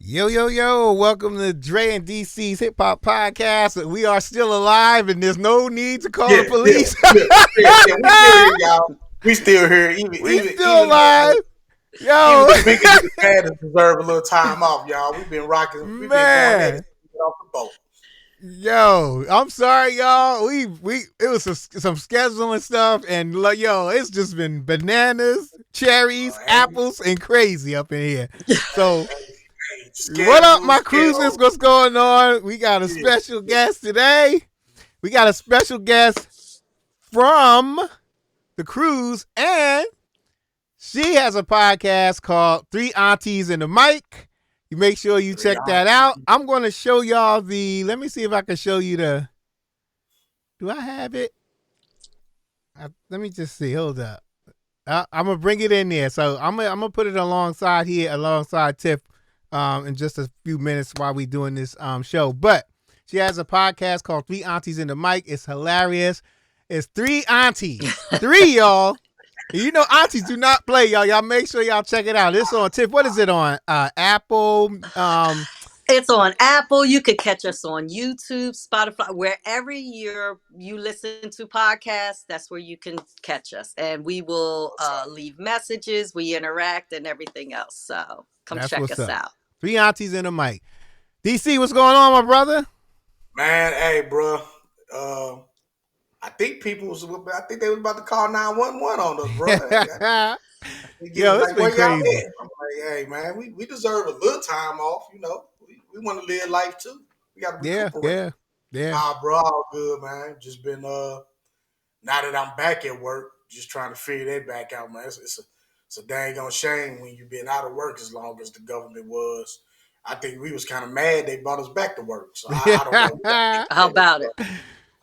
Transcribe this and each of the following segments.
Yo, yo, yo, welcome to Dre and DC's Hip Hop Podcast. We are still alive and there's no need to call the Yeah, yeah, police. yeah, yeah. We still here, y'all. We still here. Even We even still even alive. even Yo, the biggest and the baddest deserve a little time off, y'all. We've been rocking. We've been going at it man. since we got off the boat. Yo, I'm sorry, y'all. We it was some scheduling stuff, and yo, it's just been bananas, cherries, Hey, apples, and crazy up in here. So, hey, what up, schedule, my schedule. cruisers? What's going on? We got a Yeah, special guest today. We got a special guest from the cruise, and she has a podcast called Three Aunties and the Mic. You make sure you three check hours. that out. I'm going to show y'all the. Let me see if I can show you the. Do I have it? Let me just see. Hold up. I'm gonna bring it in there. So I'm gonna put it alongside here, alongside Tiff, in just a few minutes while we doing this show. But she has a podcast called Three Aunties in the Mic. It's hilarious. It's three aunties, three y'all. You know, aunties do not play, y'all. Y'all make sure y'all check it out. It's on Tiff. What is it on? Apple. It's on Apple. You could catch us on YouTube, Spotify, wherever you listen to podcasts. That's where you can catch us, and we will leave messages. We interact and everything else. So come That's check what's us up. out. Three aunties in the mic. DC, what's going on, my brother? Man, hey, bro. I think people was. I think they was about to call 911 on us, bro. They get Yo, it's like, been where y'all crazy. at? I'm like, hey, man, we deserve a little time off. We want to live life too. We got to Yeah, recuperate. yeah, yeah. Nah, bro, all good, man. Just been now that I'm back at work, just trying to figure that back out, man. It's a dang on shame when you've been out of work as long as the government was. I think we was kind of mad they brought us back to work. So I don't know. We got to think How about it, about bro. it?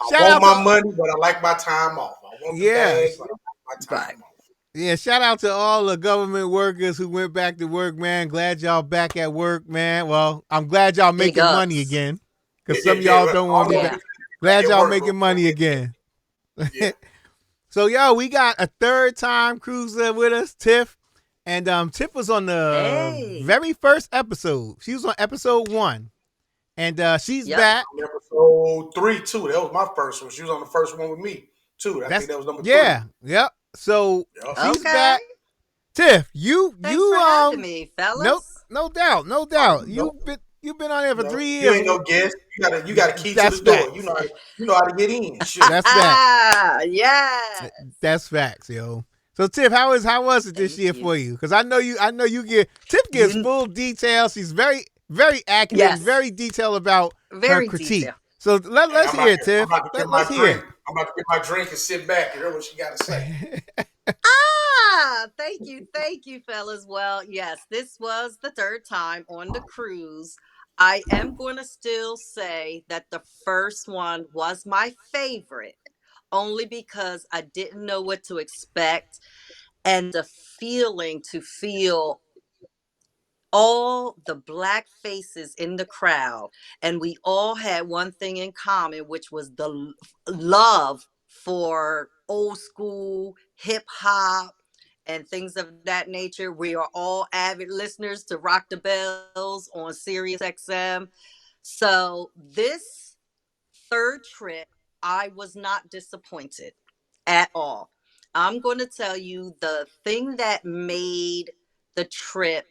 I Shout want out my to money, but I like my time off. I want the yeah, bag, but I like my Right. time off. yeah. Shout out to all the government workers who went back to work, man. Glad y'all back at work, man. Well, I'm glad y'all Big making money ups. again, Yeah, because yeah, some of y'all yeah. don't want All to be those Yeah. back. people back Glad at y'all work real making quick. money again. Yeah. So, yo, we got a third time cruiser with us, Tiff. And Tiff was on the Hey. very first episode. She was on episode 1. And she's Yep. back. On episode 3 too. That was my first one. She was on the first one with me too. I think That's that was number 3. yeah, yep. So Yep. she's Okay. back. Tiff, you Thanks for having me, no fellas. no doubt, no Oh, doubt. You've been on there for no, 3 you years. ain't no guest. You got a key to That's the door. facts. You know how to get in. Shoot. That's facts. Yeah. That's facts, yo. So Tiff, how was it this Thank year you. for you? Because I know you get Tiff gives You full details. She's very accurate and yes. very detailed about her Very critique. detailed. So Hey, let's hear it, I'm Tiff. about to get my Let's hear drink. I'm about to get my drink and sit back and hear what she got to say. it. Thank you, fellas. Well, yes, this was the third time on the cruise. I am going to still say that the first one was my favorite, only because I didn't know what to expect and the feeling to feel all the black faces in the crowd, and we all had one thing in common, which was the love for old school hip hop and things of that nature. We are all avid listeners to Rock the Bells on Sirius XM. So this third trip, I was not disappointed at all. I'm going to tell you the thing that made the trip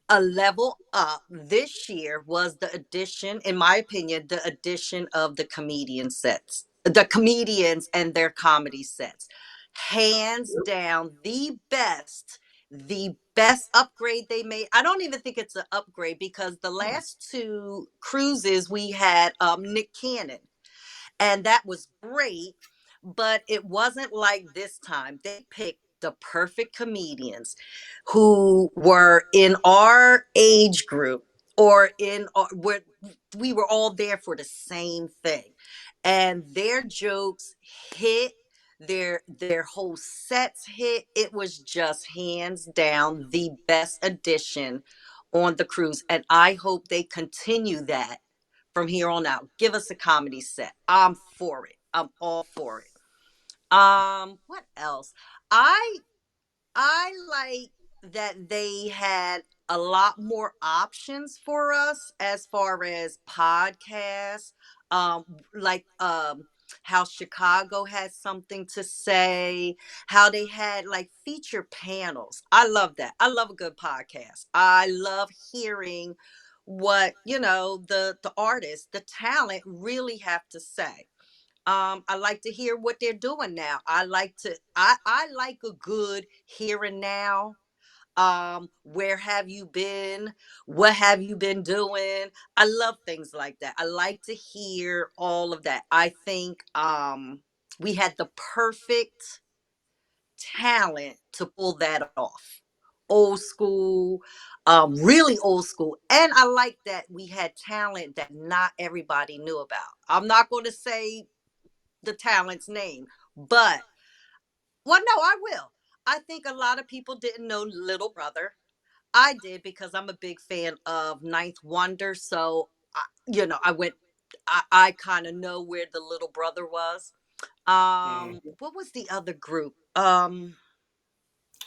a level up this year was the addition, in my opinion, the addition of the comedians and their comedy sets. Hands down, the best upgrade they made. I don't even think it's an upgrade because the last two cruises we had Nick Cannon, and that was great, but it wasn't like this time. They picked the perfect comedians who were in our age group or where we were all there for the same thing, and their jokes hit, their whole sets hit. It was just hands down the best addition on the cruise, and I hope they continue that from here on out. Give us a comedy set. I'm for it. I'm all for it. What else? I I like. that they had a lot more options for us as far as podcasts, um like how Chicago had something to say, how they had like feature panels. I love that. I love a good podcast. I love hearing what, the artists, the talent really have to say. I like to hear what they're doing now. I like a good here and now. Where have you been? What have you been doing? I love things like that. I like to hear all of that. I think we had the perfect talent to pull that off. Old school, really old school. And I like that we had talent that not everybody knew about. I'm not going to say the talent's name, but well, no, I will. I think a lot of people didn't know Little Brother. I did because I'm a big fan of Ninth Wonder. So, I went, I kind of know where the Little Brother was. Mhm. What was the other group?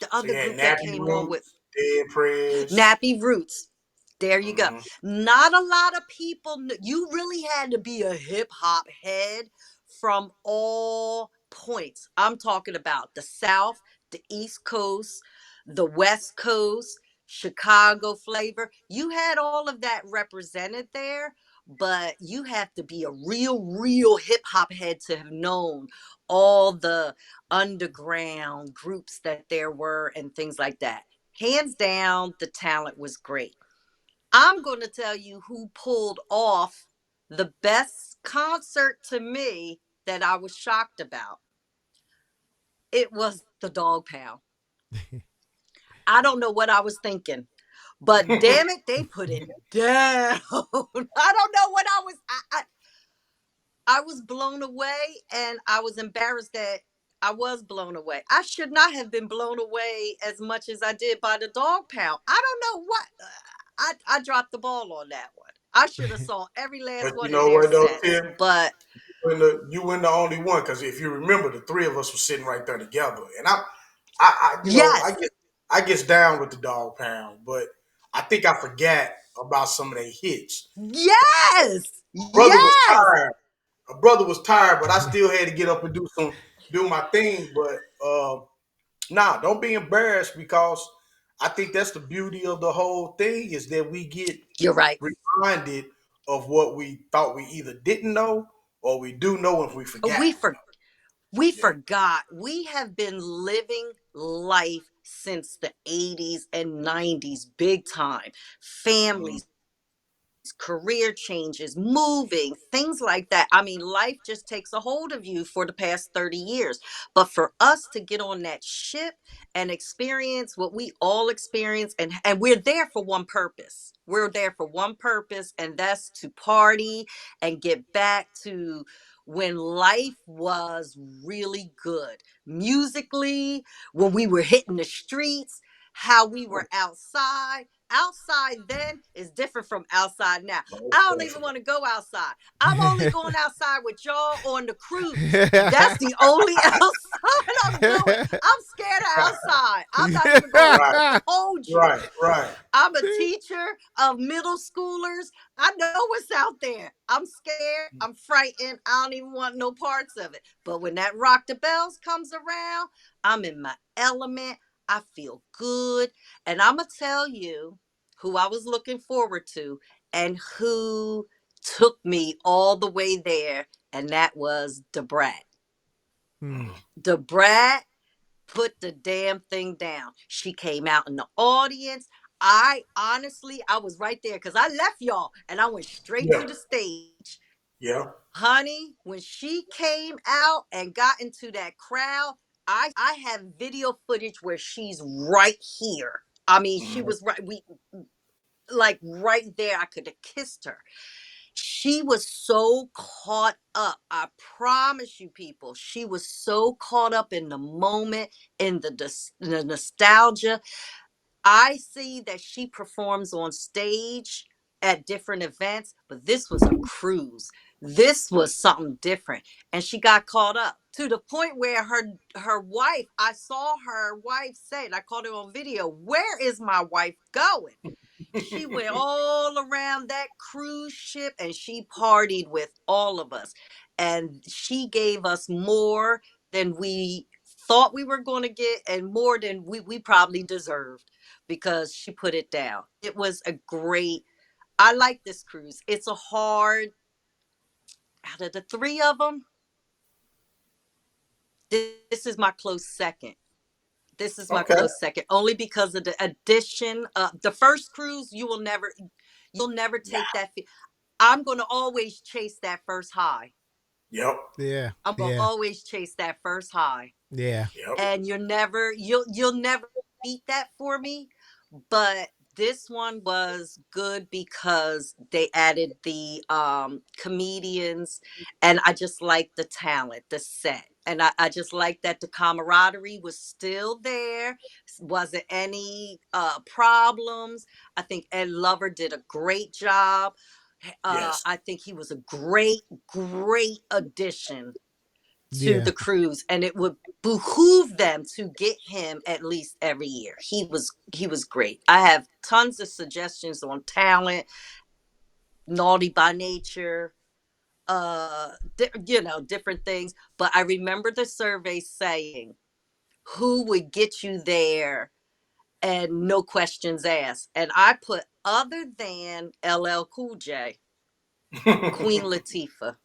The So other you had group that Nappy came on with Roots, Dead Prez. Nappy Roots. There you go. Hmm. Not a lot of people knew. You really had to be a hip hop head from all points. I'm talking about the South, the East Coast, the West Coast, Chicago flavor. You had all of that represented there, but you have to be a real hip hop head to have known all the underground groups that there were and things like that. Hands down, the talent was great. I'm going to tell you who pulled off the best concert to me that I was shocked about. It was the Dog Pound. I don't know what I was thinking, but damn it, they put it down. I don't know what I was. I was blown away, and I was embarrassed that I was blown away. I should not have been blown away as much as I did by the Dog Pound. I don't know what I dropped the ball on that one. I should have saw every last But you one of know their what though, sets. Tim? But You weren't the only one because if you remember, the three of us were sitting right there together, and yes, I gets down with the Dog Pound, but I think I forgot about some of their hits. yes, Brother was yes. tired. A brother was tired, but I still had to get up and do my thing. But nah, don't be embarrassed because I think that's the beauty of the whole thing is that we get You're right. reminded of what we thought we either didn't know or we do know if we forgot. We for we Yeah. forgot. We have been living life since the 80s and 90s, big time. Mhm. Families, career changes, moving, things like that. I mean, life just takes a hold of you for the past 30 years. But for us to get on that ship and experience what we all experience, and we're there for one purpose. We're there for one purpose, and that's to party and get back to when life was really good. Musically, when we were hitting the streets, how we were outside. Outside then is different from outside now. I Most don't even definitely. want to go outside. I'm only going outside with y'all on the cruise. That's the only outside I'm going. I'm scared of outside. I'm not even going to Right, hold you. right, right. I'm a teacher of middle schoolers. I know what's out there. I'm scared. I'm frightened. I don't even want no parts of it. But when that Rock the Bells comes around, I'm in my element. I feel good. And I'm going to tell you who I was looking forward to and who took me all the way there. And that was Debrat. Hmm. Debrat put the damn thing down. She came out in the audience. I was right there because I left y'all and I went straight Yeah, to the stage. yeah. Honey, when she came out and got into that crowd, I have video footage where she's right here. I mean, she Mhm. was right, we like right there. I could have kissed her. She was so caught up. I promise you, people, she was so caught up in the moment, in the nostalgia. I see that she performs on stage at different events, but this was a cruise. This was something different, and she got caught up to the point where her wife, I saw her wife say, and I caught it on video, where is my wife going? She went all around that cruise ship and she partied with all of us, and she gave us more than we thought we were going to get, and more than we probably deserved, because she put it down. It was a great, I like this cruise. It's a hard, out of the three of them, this is my close second. This is my Okay. close second, only because of the addition of the first cruise. You'll never take that. I'm going to always chase that first high. Yep. Yeah. I'm going to Yeah. always chase that first high. Yeah. Yep. And you'll never beat that for me. But this one was good because they added the comedians, and I just like the talent, the set. And I just like that the camaraderie was still there. Wasn't any problems. I think Ed Lover did a great job. Yes. I think he was a great, great addition to Yeah. the cruise, and it would behoove them to get him at least every year. He was great. I have tons of suggestions on talent, Naughty by Nature, different things. But I remember the survey saying, who would get you there and no questions asked? And I put, other than LL Cool J, Queen Latifah.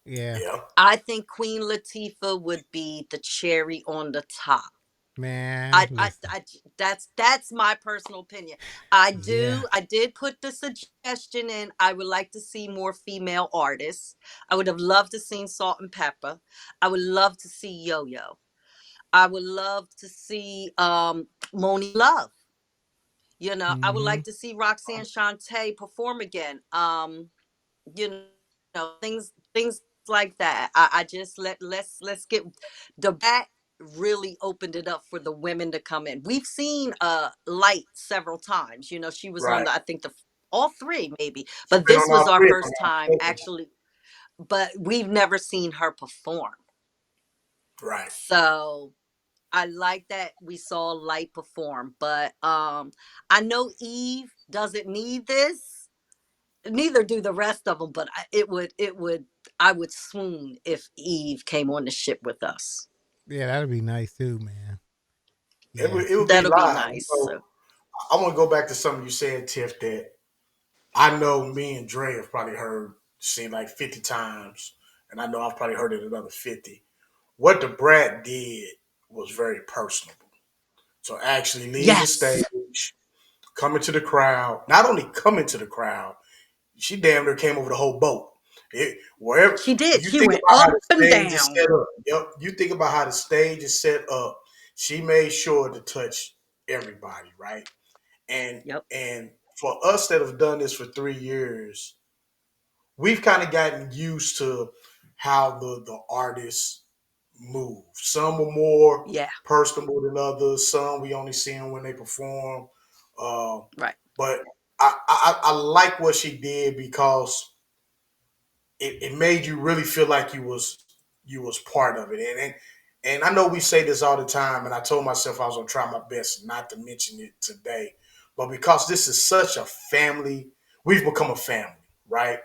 Yeah. Yeah. I think Queen Latifah would be the cherry on the top. Man. Listen. That's my personal opinion. Yeah. I did put the suggestion in. I would like to see more female artists. I would have loved to see Salt and Pepper. I would love to see Yo-Yo. I would love to see Moni Love. I would Mm-hmm. like to see Roxanne Shante perform again. You things like that. I just let's get that really opened it up for the women to come in. We've seen Light several times. She was on Right. I think the all three maybe, She's but been this on was all our three of them. first time actually. But we've never seen her perform, Right. so I like that we saw Light perform. But I know Eve doesn't need this, neither do the rest of them, but I would swoon if Eve came on the ship with us. Yeah, that'd be nice too, man. It Yeah. would, it would be That'll be live. nice. So I want to go back to something you said, Tiff, that I know me and Dre have probably heard, seen like 50 times, and I know I've probably heard it another 50. What the Brat did was very personable. So actually leaving the yes, stage, coming to the crowd, not only coming to the crowd, she damn near came over the whole boat. Wherever she did. you She think went about how up the and stage is down. set up, yep. You think about how the stage is set up. She made sure to touch everybody, right? And Yep. and for us that have done this for 3 years, we've kind of gotten used to how the artists move. Some are more Yeah. personable than others. Some we only see them when they perform. Uh, Right. but I like what she did because it made you really feel like you was part of it. And I know we say this all the time, and I told myself I was gonna try my best not to mention it today, but because this is such a family, we've become a family, right?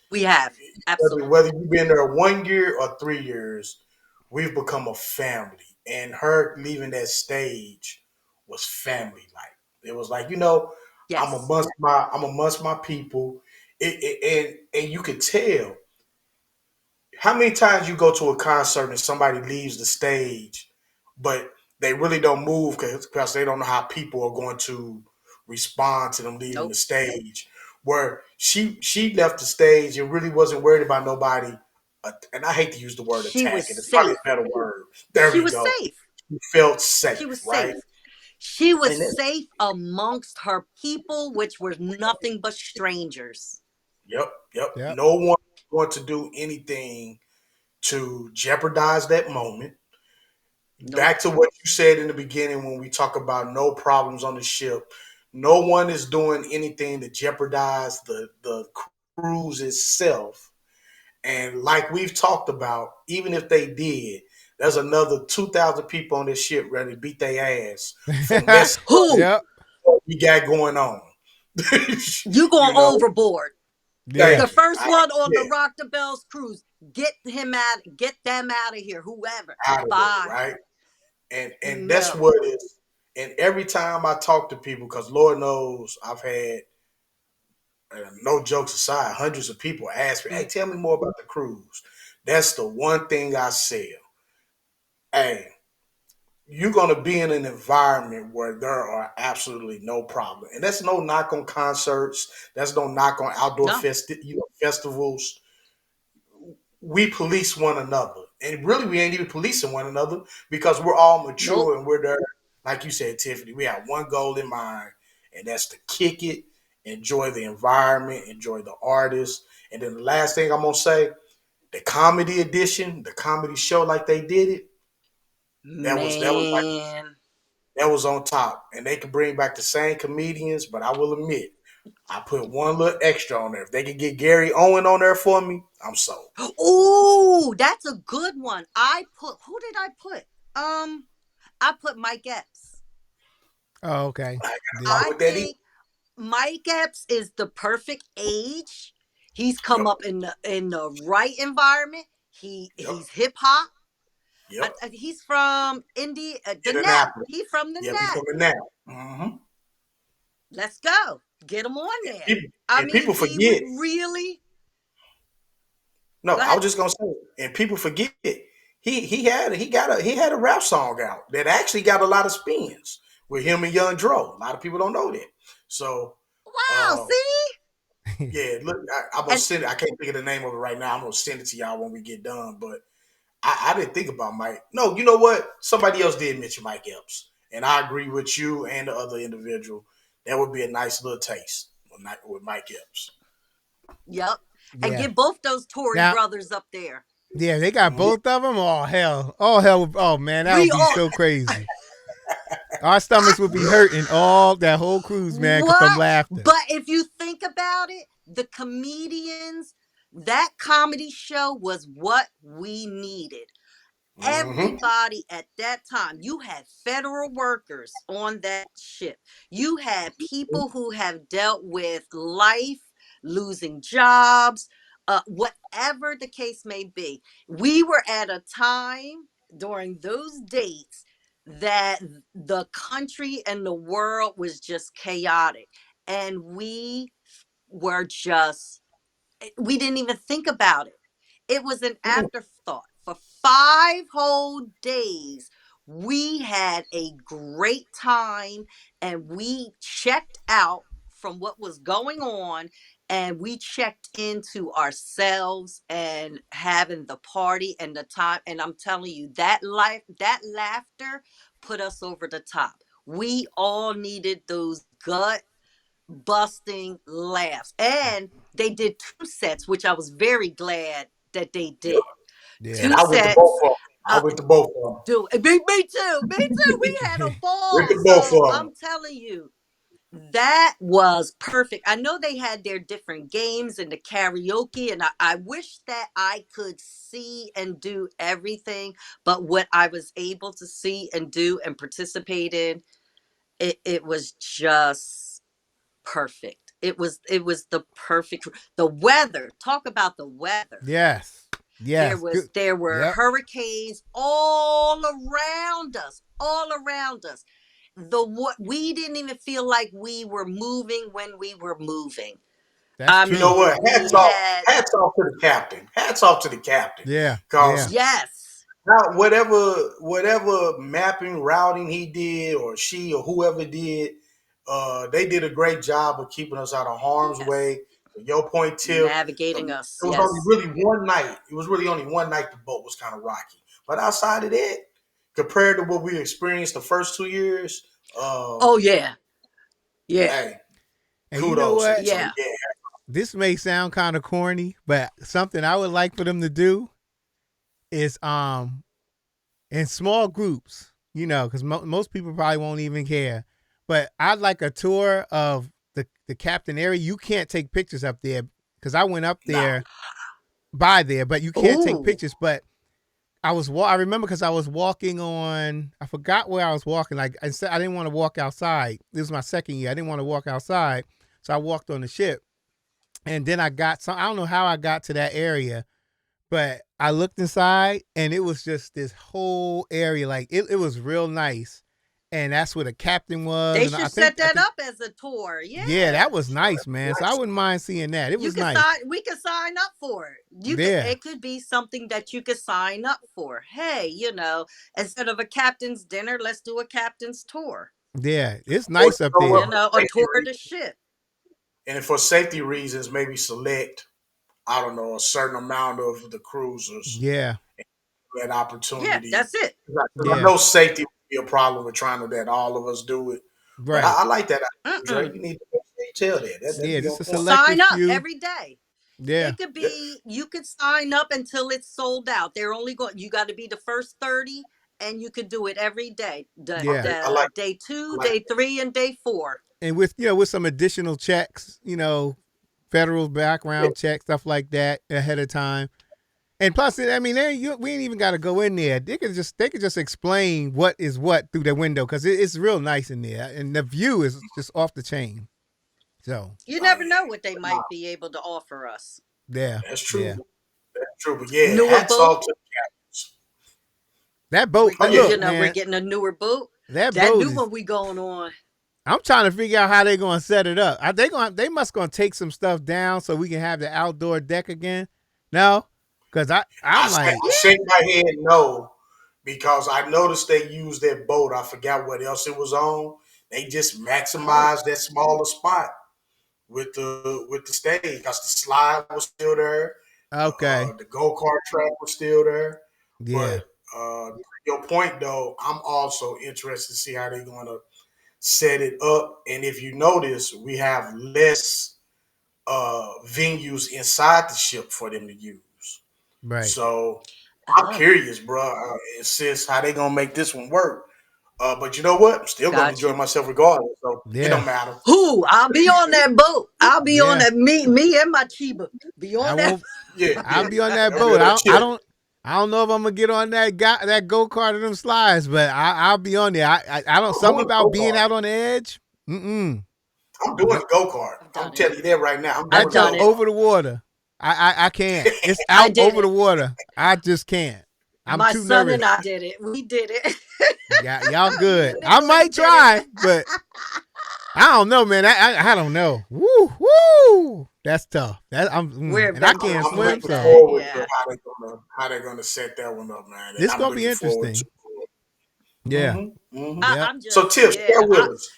We have, Whether absolutely. you've been there 1 year or 3 years, we've become a family. And her leaving that stage was family like. It was like, Yes. I'm amongst my people. And you could tell how many times you go to a concert and somebody leaves the stage, but they really don't move because they don't know how people are going to respond to them leaving the Nope. stage. Where she left the stage and really wasn't worried about nobody. And I hate to use the word She was attacking. It's probably safe. a better word. There She we was go. safe. She felt She was safe, right? safe. She was And then, safe amongst her people, which were nothing but strangers. yep, yep. Yep. No one want to do anything to jeopardize that moment. Nope. Back to what you said in the beginning when we talk about no problems on the ship. No one is doing anything to jeopardize the cruise itself. And like we've talked about, even if they did, there's another 2,000 people on this ship ready to beat their ass for messing up Who? Yep. what we got going on. You going You know, overboard. Yeah. The thank you. first one on the Yeah, Rock the Bells cruise. Get them out of here. Whoever. out of there, Bye. right? And that's No. what it is. And every time I talk to people, because Lord knows I've had, no jokes aside, hundreds of people ask me, "Hey, tell me more about the cruise." That's the one thing I sell. Hey, you're going to be in an environment where there are absolutely no problem, and that's no knock on concerts. That's no knock on outdoor No. festivals. We police one another, and really, we ain't even policing one another because we're all mature Nope. and we're there. Like you said, Tiffany, we have one goal in mind, and that's to kick it, enjoy the environment, enjoy the artists, and then the last thing I'm gonna say, the comedy edition, the comedy show, like they did it, that was like Man. that was on top, and they could bring back the same comedians, but I will admit, I put one little extra on there. If they could get Gary Owen on there for me, I'm sold. Oh, that's a good one. Who did I put? I put Mike Epps. Oh, okay. I Yeah. got I with that. think Mike Epps is the perfect age. He's come Yep, up in the right environment. yep, He's hip hop. yep. He's from India, the Net. Indianapolis. He's from the Yeah, we Net. coming now. Mm-hmm. Let's go. Get him on there. People, I and mean, people he would forget. really No, go I ahead. was just gonna say, and people forget. He had a rap song out that actually got a lot of spins with him and Young Dro. A lot of people don't know that. So, Wow, uh, see? yeah, look, I'm gonna And send it. I can't think of the name of it right now. I'm gonna send it to y'all when we get done. But I didn't think about Mike. No, you know what? Somebody else did mention Mike Epps, and I agree with you and the other individual. That would be a nice little taste with Mike Epps. yep. And Yeah. get both those Tory Now, brothers up there. yeah, they got Mhm. both of them. Oh hell. Oh hell. Oh man, that We would be all so crazy. Our stomachs would be hurting all that whole cruise, man, from what? laughter. But if you think about it, the comedians, that comedy show was what we needed. Mm-hmm. Everybody at that time, you had federal workers on that ship. You had people who have dealt with life, losing jobs, whatever the case may be. We were at a time during those dates that the country and the world was just chaotic. And we didn't even think about it. It was an afterthought. For 5 whole days, we had a great time and we checked out from what was going on and we checked into ourselves and having the party and the time. And I'm telling you, that laughter put us over the top. We all needed those gut busting laughs. And they did 2 sets, which I was very glad that they Yep. did. Yeah. And Two I went to both sets. of them. I Uh, went to both of them. me too. Me too. We had a Went ball. to both So of them. I'm telling you, that was perfect. I know they had their different games and the karaoke, and I wish that I could see and do everything, but what I was able to see and do and participate in, it was just perfect. It was the perfect. The weather. Talk about the weather. Yes. There Yes. was Good. there were Yep. hurricanes all around us, all around us. What we didn't even feel like we were moving when we were moving. That's I You know true. mean, what? we Hats off. had Hats off to the captain. Hats off to the captain. Yeah. Cause Yeah. yes, now whatever mapping, routing he did, or she, or whoever did, they did a great job of keeping us out of harm's yes, way. To your point, Tip, navigating it us. was only Yes. really one night. It was really only one night the boat was kind of rocky. But outside of that, compared to what we experienced the first 2 years, Oh yeah, yeah, hey, And you know kudos. what? So yeah. yeah, This may sound kind of corny, but something I would like for them to do is in small groups, because most people probably won't even care. But I'd like a tour of the Captain area. You can't take pictures up there because I went up nah, there by there, but you can't take Ooh. pictures. But I remember because I was walking on. I forgot where I was walking. Like I said, I didn't want to walk outside. This was my second year. I didn't want to walk outside, so I walked on the ship. And then I got some. I don't know how I got to that area, but I looked inside, and it was just this whole area. Like it was real nice, and that's where the captain was. They And should set that up as a tour. Yeah, that Yeah. was nice, man. So I wouldn't mind seeing that. It You was could nice. we could sign up for it. Yeah. It could be something that you could sign up for. Hey, instead of a captain's dinner, let's do a captain's tour. Yeah, it's nice up you know there. what? You know, a tour of the ship. And for safety reasons, maybe select, I don't know, a certain amount of the cruisers Yeah. that Yeah, opportunity. that's it. I know safety would be a problem with trying to let all of us do it. But Right. I like that. Dre. Mm-mm. You need to tell that. Yeah, That'd be just a on point. selective Sign up few. every day. Yeah. It could be you could sign up until it's sold out. They're only going you got to be the first 30 and you could do it every day. Yeah. I like Day 2, I like day 3 and day 4. And with with some additional checks, federal background check, stuff like that ahead of time. And plus, I mean, we ain't even got to go in there. They could just explain what is what through the window because it's real nice in there, and the view is just off the chain. So You never know what they might be able to offer us. yeah, That's true. Yeah. That's true. But yeah, Newer hats boat. off to the captains. That boat. Oh, yeah. Look, We're man, getting a newer boat. that That boat new is, one we going on. I'm trying to figure out how they're going to set it up. They must going to take some stuff down so we can have the outdoor deck again. No, because I'm like, shake my head no, because I noticed they used that boat. I forgot what else it was on. They just maximized that smaller spot with the stage because the slide was still there. okay, The go kart track was still there. yeah, But your point though, I'm also interested to see how they're going to set it up. And if you notice, we have less venues inside the ship for them to use. right. So I'm curious, bro. Sis, how they gonna make this one work? But you know what? I'm still gonna enjoy myself regardless. So it don't matter. Who? I'll be on that boat. I'll be on Yeah. that. Me and my Chiba be on I that. won't. Yeah, I'll be on that That'll be boat. a I chill. don't. I don't know if I'm gonna get on that go kart or them slides, but I'll be on there. I don't. Something about being out on the edge. I'm doing a go kart. I'm telling you that right now. I've done it. Over the water. I can't. It's I out did over it. the water. I just can't. I'm My too son nervous. and I did it. We did it. Y'all good. I might try, but I don't know, man. I don't know. Woo. That's tough. We're and I can't I'm swim. looking So forward Yeah. to how they're gonna set that one up, man. It's I'm gonna be looking forward interesting. to it. Yeah. Mhm. Yeah. I'm just, So Tiff, share with us.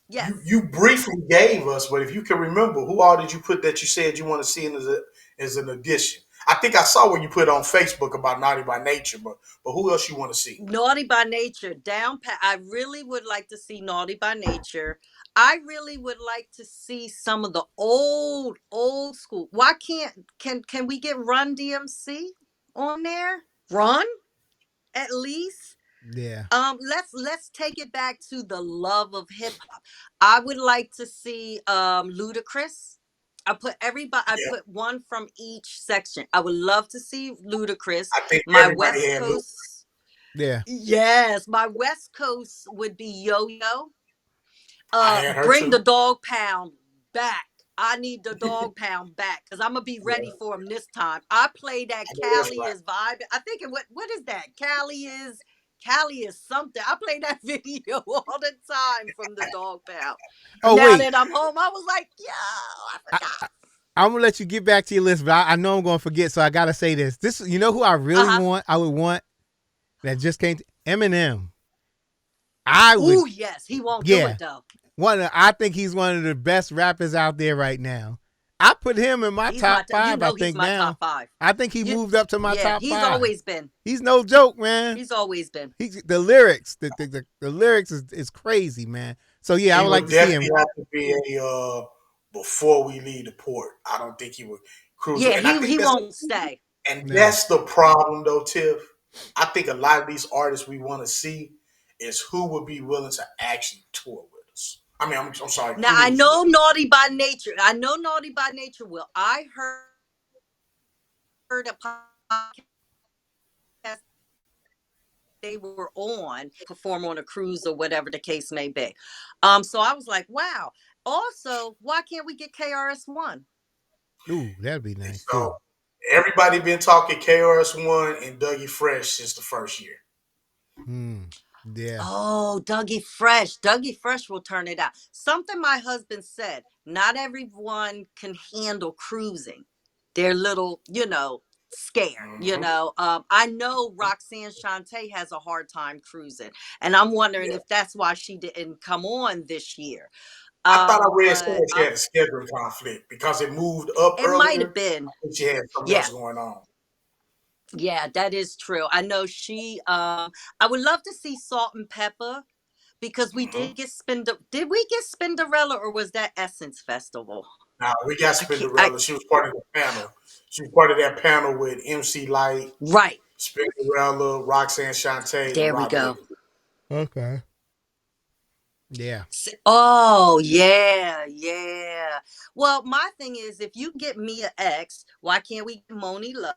Yes. You briefly gave us, but if you can remember, who all did you put that you said you want to see in as an addition? I think I saw what you put on Facebook about Naughty by Nature, but who else you want to see? Naughty by Nature, down pat. I really would like to see Naughty by Nature. I really would like to see some of the old school. Why can we get Run DMC on there? Run, at least. Yeah. Let's take it back to the love of hip hop. I would like to see Ludacris. I put one from each section. I would love to see Ludacris. I think My everybody West had Coast. Yeah. Yes, my West Coast would be Yo-Yo. I had her Bring too. the Dog Pound back. I need the Dog Pound back because I'm gonna be ready for him this time. I play that know that's Cali right. is vibe. I think what is that? Cali is something. I play that video all the time from the Dog Pound. Oh, now wait. that I'm home, I was like, yo, I forgot. I'm gonna let you get back to your list, but I know I'm gonna forget, so I gotta say this. You know who I really want? I would want that just came to Eminem. I would. Ooh, yes, he won't do it though. I think he's one of the best rappers out there right now. I put him in my top five. I think he's my now. top 5. I think he moved up to my top 5. He's always been. He's no joke, man. He's always been. The lyrics, the lyrics is crazy, man. So yeah, I would like to see him. Have to be a before we leave the port. I don't think he would cruise. Yeah, he won't stay. And that's the problem, though, Tiff. I think a lot of these artists we want to see is who would be willing to actually tour with us. I mean, I'm sorry. Now I know Naughty by Nature. I know Naughty by Nature will. I heard heard a podcast they were on perform on a cruise or whatever the case may be. So I was like, wow. Also, why can't we get KRS-One? Ooh, that'd be nice too. So everybody been talking KRS-One and Dougie Fresh since the first year. Yeah. Oh, Dougie Fresh. Dougie Fresh will turn it out. Something my husband said, not everyone can handle cruising. They're little, scared, I know Roxanne Shante has a hard time cruising. And I'm wondering if that's why she didn't come on this year. I thought I read But somewhere she had a schedule conflict because it moved up it earlier. might have been. I think she had something else going on. Yeah, that is true. I know I would love to see Salt and Pepper because we did get did we get Spinderella or was that Essence Festival? Now we got Spinderella. She was part of the panel. She was part of that panel with MC Light, right? Spinderella, Roxanne Shante. There we go. Okay. Yeah. Oh, yeah. Well, my thing is, if you get Mia X, why can't we get Moni Love?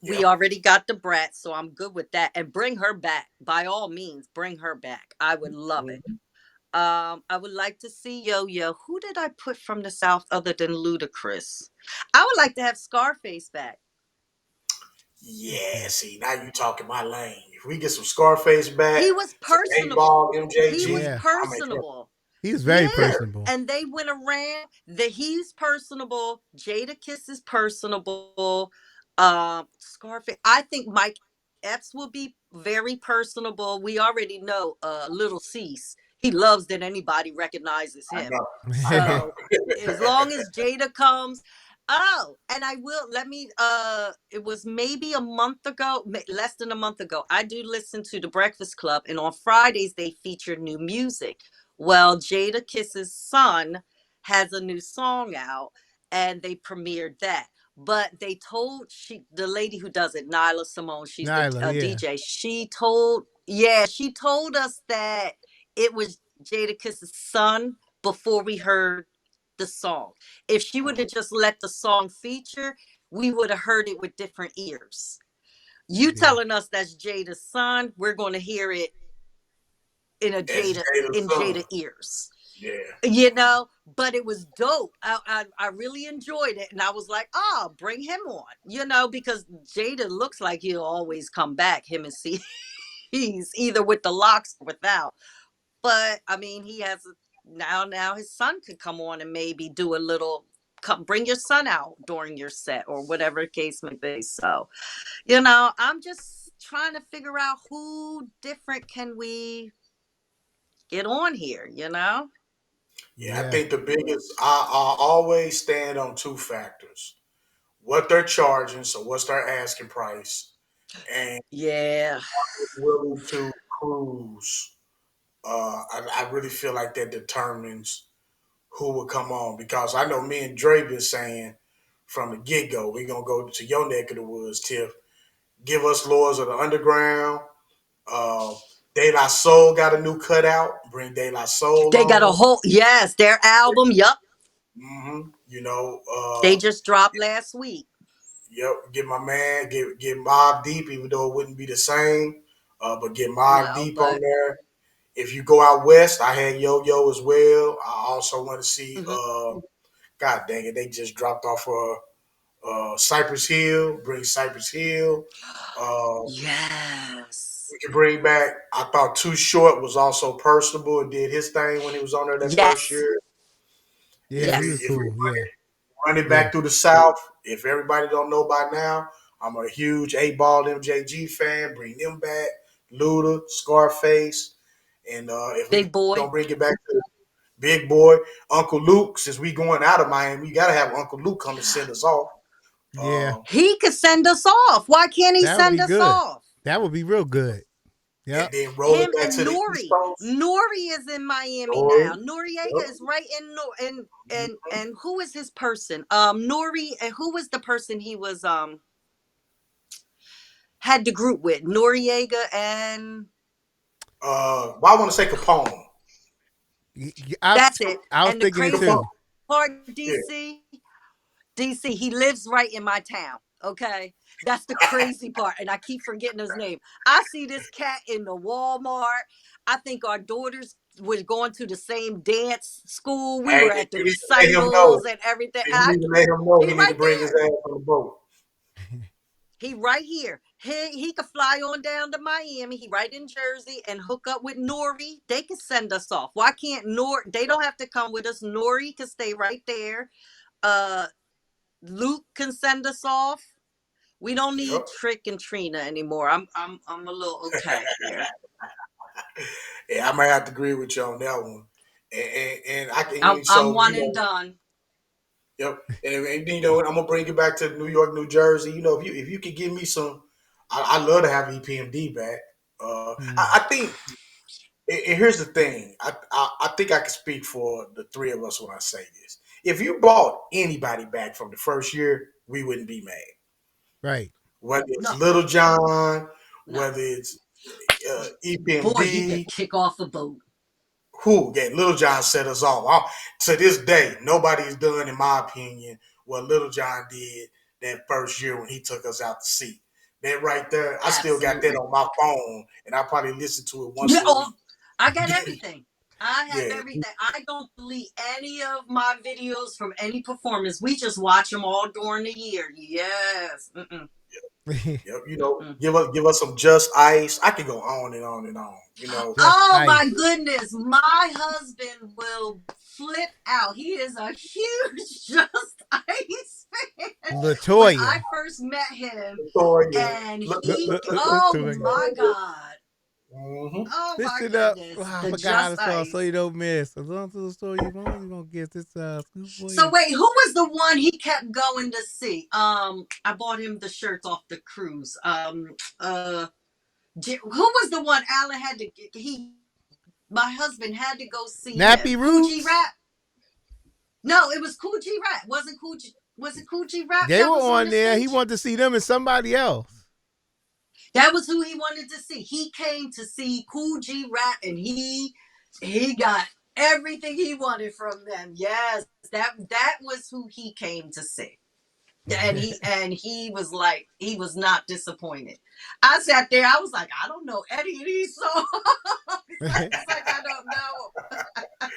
We already got the Brat, so I'm good with that. And bring her back. By all means, bring her back. I would love it. I would like to see Yo-Yo. Who did I put from the South other than Ludacris? I would like to have Scarface back. Yeah, see, now you talking my lane. If we get some Scarface back, he was personable. MJG, he was personable. He was very personable. And they went around he's personable. Jada Kiss is personable. Scarface. I think Mike Epps will be very personable. We already know Little Cease. He loves that anybody recognizes him. So as long as Jada comes. Oh, and I will it was maybe a month ago, less than a month ago. I do listen to the Breakfast Club, and on Fridays they feature new music. Well, Jada Kiss's son has a new song out, and they premiered that. But they told the lady who does it, Nyla Simone, she's the DJ. She told us that it was Jada Kiss's son before we heard the song. If she would have just let the song feature, we would have heard it with different ears. You telling us that's Jada's son, we're going to hear it in Jada ears. Yeah. But it was dope. I really enjoyed it. And I was like, bring him on, because Jada looks like he'll always come back, him and C. He's either with the locks or without. But I mean, he has now his son could come on and maybe do a little, bring your son out during your set or whatever the case may be. So, I'm just trying to figure out who different can we get on here, Yeah, I think the biggest, I always stand on two factors. What they're charging, so what's their asking price, and willing to cruise. I really feel like that determines who will come on, because I know me and Dre been saying from the get-go, we're going to go to your neck of the woods, Tiff. Give us Lords of the Underground. De La Soul got a new cutout. Bring De La Soul They on. got a whole, their album, yup. They just dropped last week. Yep, get my man, get Mobb Deep, even though it wouldn't be the same, but get Mobb Deep on there. If you go out west, I had Yo-Yo as well. I also want to see, God dang it, they just dropped off Cypress Hill. Bring Cypress Hill. Yes. We can bring back, I thought Too Short was also personable and did his thing when he was on there that first year. Yeah, he was cool. Run it back through the South. If everybody don't know by now, I'm a huge 8-Ball MJG fan. Bring them back. Luda, Scarface. And if Big Boy, don't bring it back to Big Boy, Uncle Luke, since we going out of Miami, you got to have Uncle Luke come and send us off. Yeah. He could send us off. Why can't he send us off? That would be real good. Yeah. And then roll it back to Nori. the East Coast. Nori is in Miami now. Noriega is right in and who is his person? Nori, and who was the person he was had the group with? Noriega and I want to say Capone. That's it. I was thinking it too. Part DC. DC, he lives right in my town. Okay, that's the crazy part, and I keep forgetting his name. I see this cat in the Walmart. I think our daughters were going to the same dance school. We Hey, were at the you need to let him know. recitals and everything. You need to let him know He he need to right bring his there. ass on the boat. He right here. He could fly on down to Miami. He right in Jersey and hook up with Nori. They can send us off. Why can't Nori? They don't have to come with us. Nori can stay right there. Luke can send us off. We don't need Yep. Trick and Trina anymore. I'm a little okay here. Yeah, I might have to agree with you on that one. And I can I'm so one and done. Yep. And you know, I'm gonna bring it back to New York, New Jersey. You know, if you could give me some, I love to have EPMD back. I think, and here's the thing. I think I can speak for the three of us when I say this. If you brought anybody back from the first year, we wouldn't be mad. Right. Whether it's No. Little John, No. whether it's Boy, he EPMD, could kick off a boat. Little John set us off. To this day, nobody's done, in my opinion, what Little John did that first year when he took us out to sea. That right there, I still got that Absolutely. on my phone, and I probably listen to it once Yeah, a week. I got everything. I have Yeah. everything. I don't delete any of my videos from any performance. We just watch them all during the year. Yes. Yep, you know, give us some Just Ice. I can go on and on and on. You know, Just Oh my Ice. goodness. My husband will flip out. He is a huge Just Ice fan. When I Latoya. first met him, Victoria. and Look, he, oh Latoya. my God. mhm. Oh my Listen up. goodness. Oh, I The forgot how Just to song, so Ice. you don't miss. As long as the story you want, you're gonna get this scoop for So you. wait, who was the one he kept going to see? I bought him the shirts off the cruise. Who was the one Alan had to my husband had to go see Nappy him? Coogee Roots. Rap? No, it was Coogee Rap. Was it Coogee Rap They that were was on on the there. He stage? wanted to see them and somebody else. That was who he wanted to see. He came to see Coogee Rap, and he got everything he wanted from them. Yes, that was who he came to see. And he was like, he was not disappointed. I sat there, I was like, I don't know any of these songs. It's like I don't know.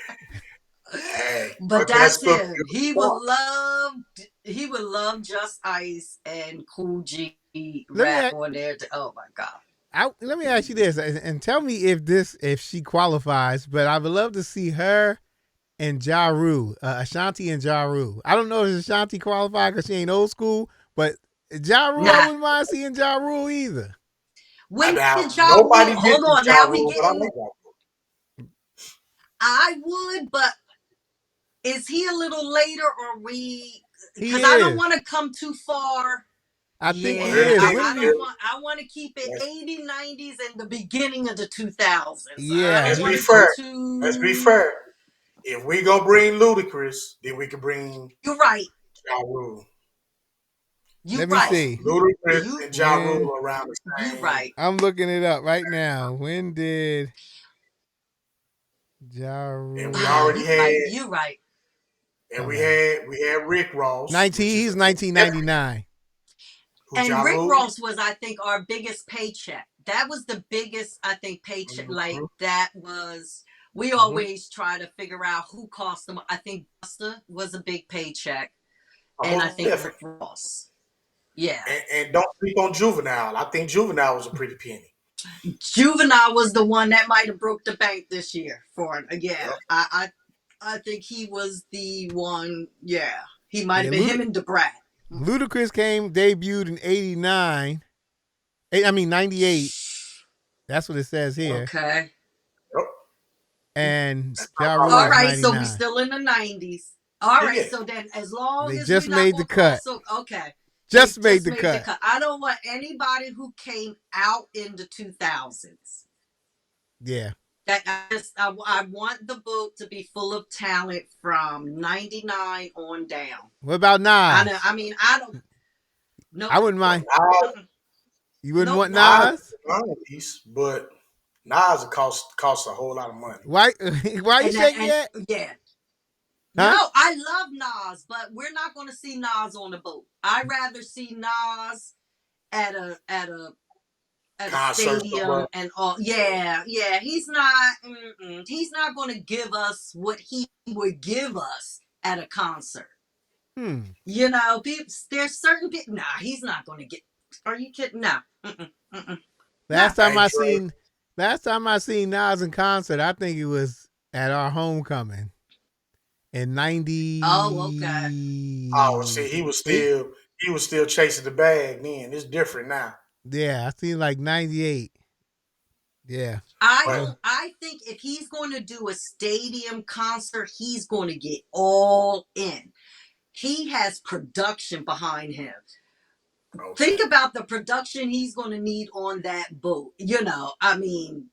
Hey, But that's that's good. him. He would love Just Ice and Coogee Rap on there. Oh my God. Let me ask you this, and tell me if she qualifies. But I would love to see her and Ja Rule, Ashanti and Ja Rule. I don't know if Ashanti qualified because she ain't old school, but Ja Rule, I wouldn't mind seeing Ja Rule either. When did Ja nobody Rule? Hold on, Ja now we Rule, but I getting. like Ja Rule. I would, but is he a little later, or we? Because He I don't is. want to come too far. I think he Yeah, is. I When did he? don't want. I want to keep it 80s, 90s, and the beginning of the 2000s. Yeah, I Let's don't be want to go fair. too. Let's be fair. If we gonna bring Ludacris, then we can bring You're right. Ja Rule. You're Let me right. see. Ludacris You and Ja When Rule around the you same. right. I'm looking it up right now. When did Ja Rule? And we already had. You right. And we had Rick Ross. 19. He's 1999. And Ja Rick Rule. Ross was, I think, our biggest paycheck. That was the biggest, I think, paycheck. Mm-hmm. Like that was. We always try to figure out who cost them. I think Busta was a big paycheck, and I think Rick Ross. Yeah. And don't sleep on Juvenile. I think Juvenile was a pretty penny. Juvenile was the one that might have broke the bank this year for it. Yeah. Yep. I think he was the one. Yeah. He might have been him and DeBrat. Ludacris debuted in 89. 98. That's what it says here. Okay. Yep. And Ja Rule all right, 99. so we still in the 90s. All right, so then as long they as just made the cut. Okay. Just made the cut. I don't want anybody who came out in the 2000s. Yeah. That I want the book to be full of talent from 99 on down. What about Nas? I mean, I don't. No, I wouldn't mind. You wouldn't want Nas? But Nas costs a whole lot of money. Why you shaking that? Yeah. Huh? No, I love Nas, but we're not going to see Nas on a boat. I'd rather see Nas at a Concert stadium somewhere. and all. Yeah, yeah. He's not going to give us what he would give us at a concert. You know, there's certain people. Nah, he's not going to get. Are you kidding? Nah. Last Nah. time I seen Nas in concert, I think it was at our homecoming in 90. Oh, okay. Oh, see, he was still chasing the bag then. It's different now. Yeah, I seen like 98. Yeah. I think if he's going to do a stadium concert, he's going to get all in. He has production behind him. Okay. Think about the production he's going to need on that boat. You know, I mean,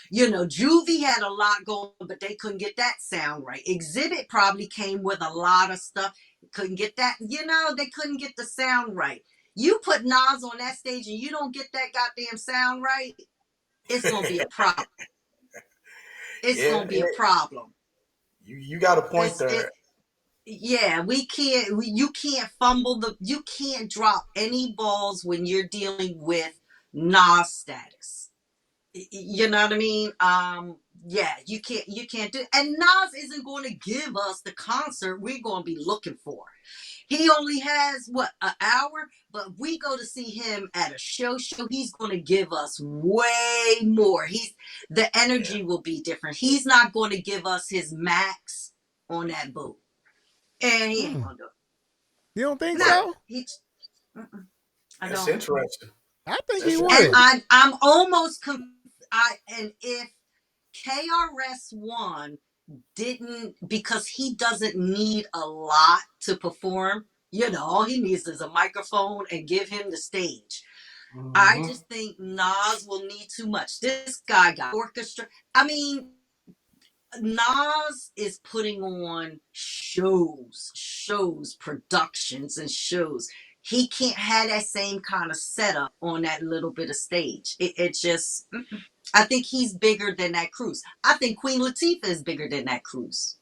you know, Juvie had a lot going, but they couldn't get that sound right. Exhibit probably came with a lot of stuff. Couldn't get that, you know, they couldn't get the sound right. You put Nas on that stage and you don't get that goddamn sound right, it's going to be a problem. It's going to be a problem. You got a point there. Yeah, you can't you can't drop any balls when you're dealing with Nas status. You know what I mean? Yeah, you can't do it. And Nas isn't going to give us the concert we're going to be looking for. He only has an hour, but we go to see him at a show. He's going to give us way more. The energy will be different. He's not going to give us his max on that boat. And he ain't gonna do it. You don't think so? That's interesting. I think he would. And I'm almost and if KRS-One didn't, because he doesn't need a lot to perform, you know, all he needs is a microphone and give him the stage. Mm-hmm. I just think Nas will need too much. This guy got orchestra. I mean, Nas is putting on shows, productions, and shows. He can't have that same kind of setup on that little bit of stage. It just, I think he's bigger than that cruise. I think Queen Latifah is bigger than that cruise.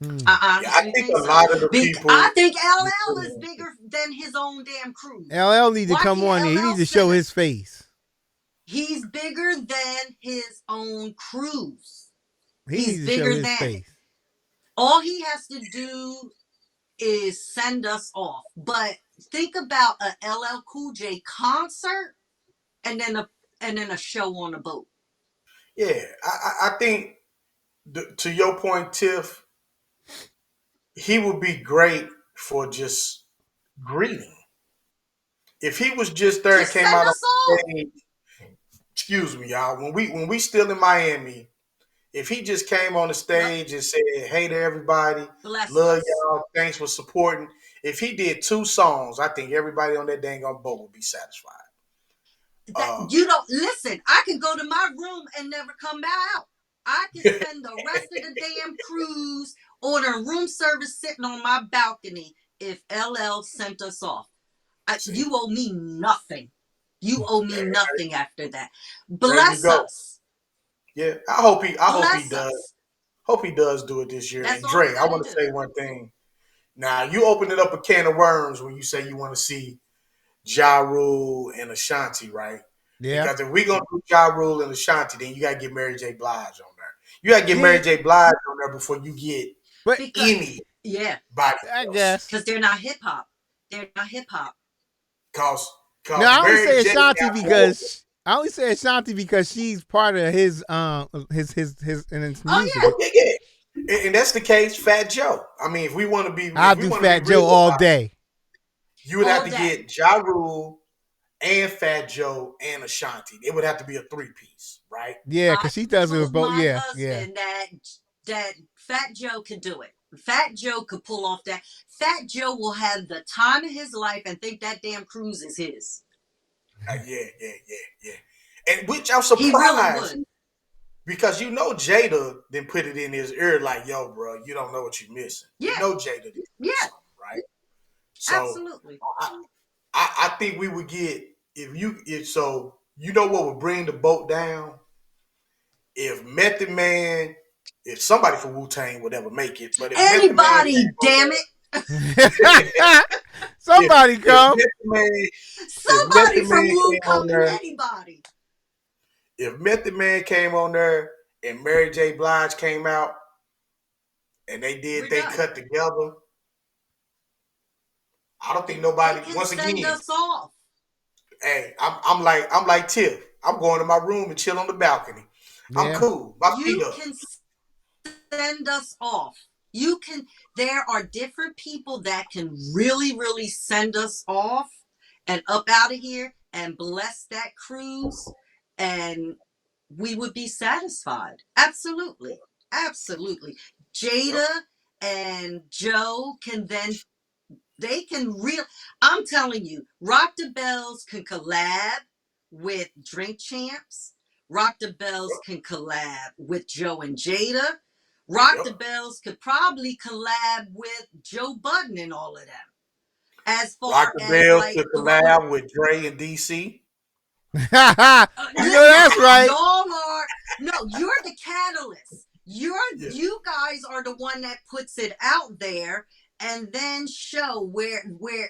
I think a lot of the people. I think LL is bigger than his own damn cruise. LL needs to come on here. He needs to show his face. He's bigger than his own cruise. He's bigger than face. All he has to do is send us off. But think about a LL Cool J concert and then a show on a boat. Yeah, I think to your point, Tiff, he would be great for just greeting. If he was just there and came out on stage, excuse me, y'all. When we still in Miami, if he just came on the stage and said, "Hey to everybody, love y'all, thanks for supporting." If he did 2 songs, I think everybody on that dang on boat would be satisfied. You don't listen. I can go to my room and never come back out. I can spend the rest of the damn cruise ordering room service sitting on my balcony if LL sent us off. You owe me nothing. You owe me nothing after that. Bless us. Yeah, I hope he does. Hope he does do it this year. And Dre, I want to say one thing. Now, you opened it up a can of worms when you say you want to see Ja Rule and Ashanti, right? Yeah. Because if we're going to do Ja Rule and Ashanti, then you got to get Mary J. Blige on there. You got to get Mary J. Blige on there before you get any. Yeah. I guess. Because they're not hip hop. They're not hip hop. No, I only say Ashanti because I only say Ashanti because she's part of his and his music. Yeah. And that's the case. Fat Joe. I mean, if we want to be, I'll do Fat Joe all day. You would have to get Ja Rule and Fat Joe and Ashanti. It would have to be a 3-piece, right? Yeah, because she does it with both. Yeah. That Fat Joe could do it. Fat Joe could pull off that. Fat Joe will have the time of his life and think that damn cruise is his. Yeah. And which I'm surprised. He really would. Because Jada then put it in his ear like, "Yo, bro, you don't know what you're missing." Yeah. Jada did something, right? So absolutely. I think we would get what would bring the boat down? If Method Man if somebody from Wu-Tang would ever make it. But if Anybody, damn it. Somebody come. Somebody from Wu come, anybody. If Method Man came on there and Mary J. Blige came out and they cut together, I don't think nobody once again. Send us off. Hey, I'm like Tiff. I'm going to my room and chill on the balcony. Yeah. I'm cool. You can send us off. There are different people that can really, really send us off and up out of here and bless that cruise, and we would be satisfied. Absolutely. Absolutely. Jada and Joe I'm telling you, Rock the Bells can collab with Drink Champs. Rock the Bells can collab with Joe and Jada. Rock the Bells could probably collab with Joe Budden and all of them. As far Rock the Bells could collab with Dre and DC. That's right. You're the catalyst. You guys are the one that puts it out there and then show where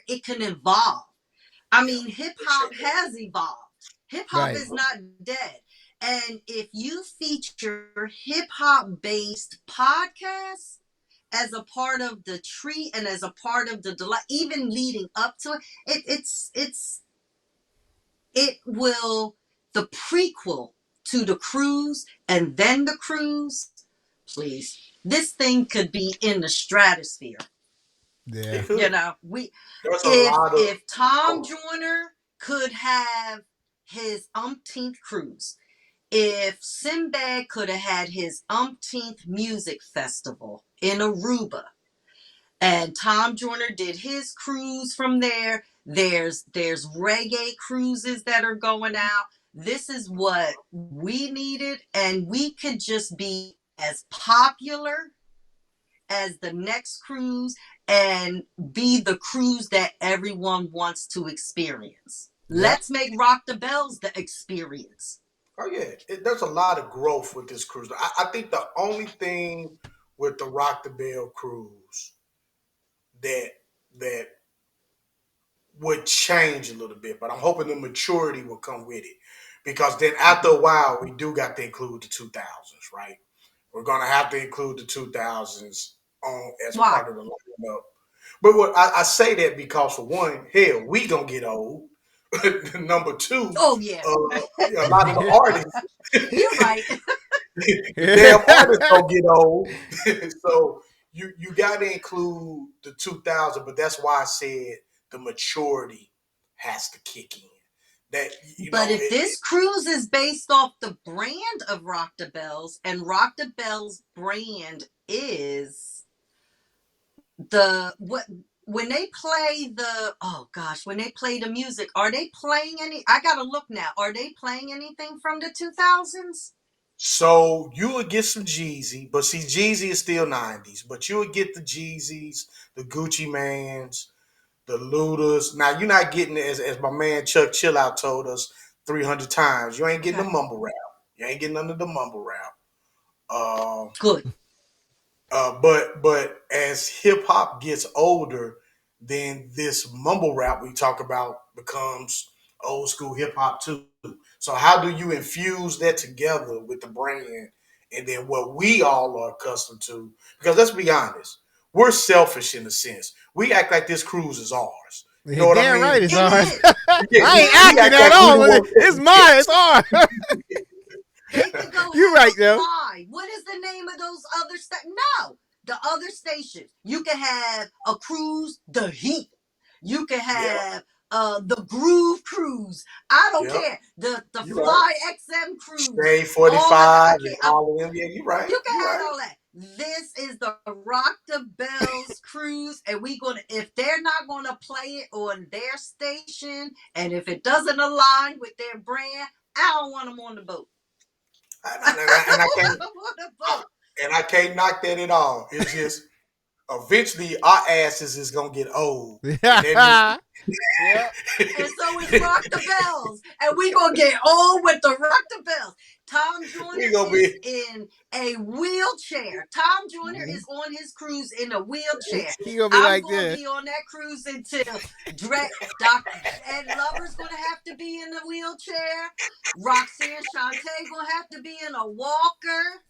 it can evolve. I mean, hip hop has evolved. Hip hop is not dead. And if you feature hip hop based podcasts as a part of the treat and as a part of the delight, even leading up to it will the prequel to the cruise and then the cruise. Please, this thing could be in the stratosphere. Yeah, you know, if Tom Joyner could have his umpteenth cruise, if Sinbad could have had his umpteenth music festival in Aruba, and Tom Joyner did his cruise from there, there's reggae cruises that are going out. This is what we needed, and we could just be as popular as the next cruise and be the cruise that everyone wants to experience. Yep. Let's make Rock the Bells the experience. Oh yeah, there's a lot of growth with this cruise. I think the only thing with the Rock the Bell cruise that would change a little bit, but I'm hoping the maturity will come with it, because then after a while we do got to include the 2000s, right? We're gonna have to include the 2000s as a part of the lineup. But what I say that because, for one, hell, we gonna get old. Number two, a lot of the artists. You're right. Damn artists gonna get old. So you got to include the 2000, but that's why I said the maturity has to kick in. If this cruise is based off the brand of Rock the Bells, and Rock the Bells brand is when they play the music, are they playing any? I gotta look now. Are they playing anything from the 2000s? So you would get some Jeezy, but see, Jeezy is still 90s. But you would get the Jeezys, the Gucci Mans, the Ludas. Now you're not getting, as my man Chuck Chillout told us 300 times, you ain't getting the mumble rap. You ain't getting none of the mumble rap. Good. But as hip hop gets older, then this mumble rap we talk about becomes old school hip hop too. So how do you infuse that together with the brand and then what we all are accustomed to? Because let's be honest, we're selfish in a sense. We act like this cruise is ours. You know what I mean? Right, it's ours. I ain't acting at all. It's mine. It's ours. You're right, though. What is the name of those other stations? No, the other stations. You can have a cruise, the Heat. You can have the Groove Cruise. I don't care. The Fly XM Cruise. Stay 45 and all of them. Yeah, you're right. You can have all that. This is the Rock the Bells cruise, and if they're not gonna play it on their station, and if it doesn't align with their brand, I don't want them on the boat. And I can't knock that at all. It's just eventually our asses is gonna get old, and Yeah. And so is Rock the Bells. And we gonna get on with the Rock the Bells. Tom we Joyner gonna is be. in a wheelchair. Tom Joyner is on his cruise in a wheelchair. He gonna be I'm like gonna this. be on that cruise until Dr. Ed Lover's gonna have to be in a wheelchair. Roxanne Shante gonna have to be in a walker.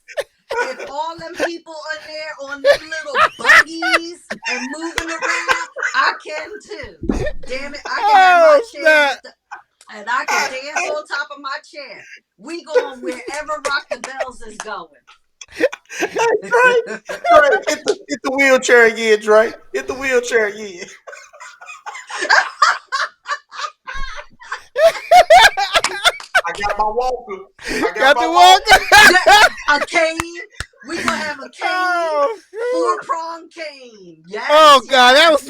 If all them people are there on them little buggies and moving around, I can too. Damn it, I can have my Oh chair snap! with the, and I can dance on top of my chair. We going wherever Rock the Bells is going. Dre, hit the wheelchair again, Dre. Hit the wheelchair again. I got my walker. I got Got my the walker. walker. A cane. We gonna have a cane. Oh, Four-prong cane. Yes. oh God, that was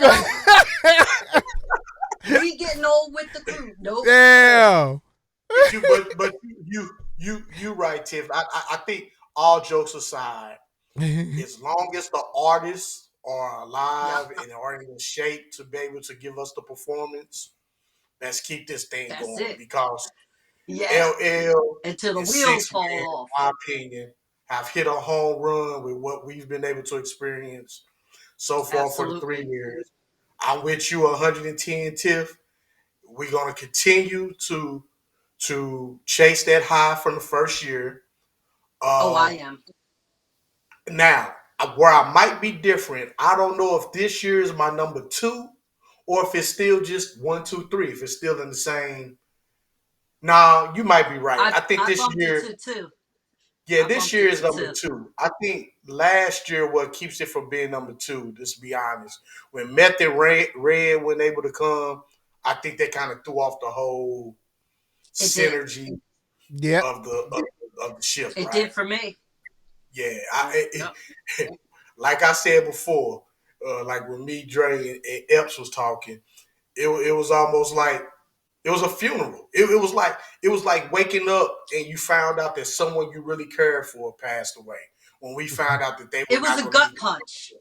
We getting old with the crew. Nope. damn. But you right, Tiff. I think all jokes aside, as long as the artists are alive and are in shape to be able to give us the performance, let's keep this thing That's going it. because Yeah. LL Until the and wheels 6 fall Man, in off. my opinion, have hit a home run with what we've been able to experience so far for the 3 Absolutely. years. I'm with you 110, Tiff. We're gonna continue to chase that high from the first year. Oh, I Um, am. Now, where I might be different, I don't know if this year is my number 2 or if it's still just 1, 2, 3. If it's still in the same. Nah, you might be right. I think I this bumped it year, to 2. yeah, I this bumped year it is to number 2. 2. I think last year what keeps it from being number 2. Just to be honest, when Method Red weren't able to come, I think they kind of threw off the whole It did. synergy Yep. of the shift, It right? did for me. Yeah, Yep. like I said before, like when me, Dre, and Epps was talking, it was almost like it was a funeral. It was like waking up and you found out that someone you really cared for passed away. When we found out that they were It was not a going to gut be, punch.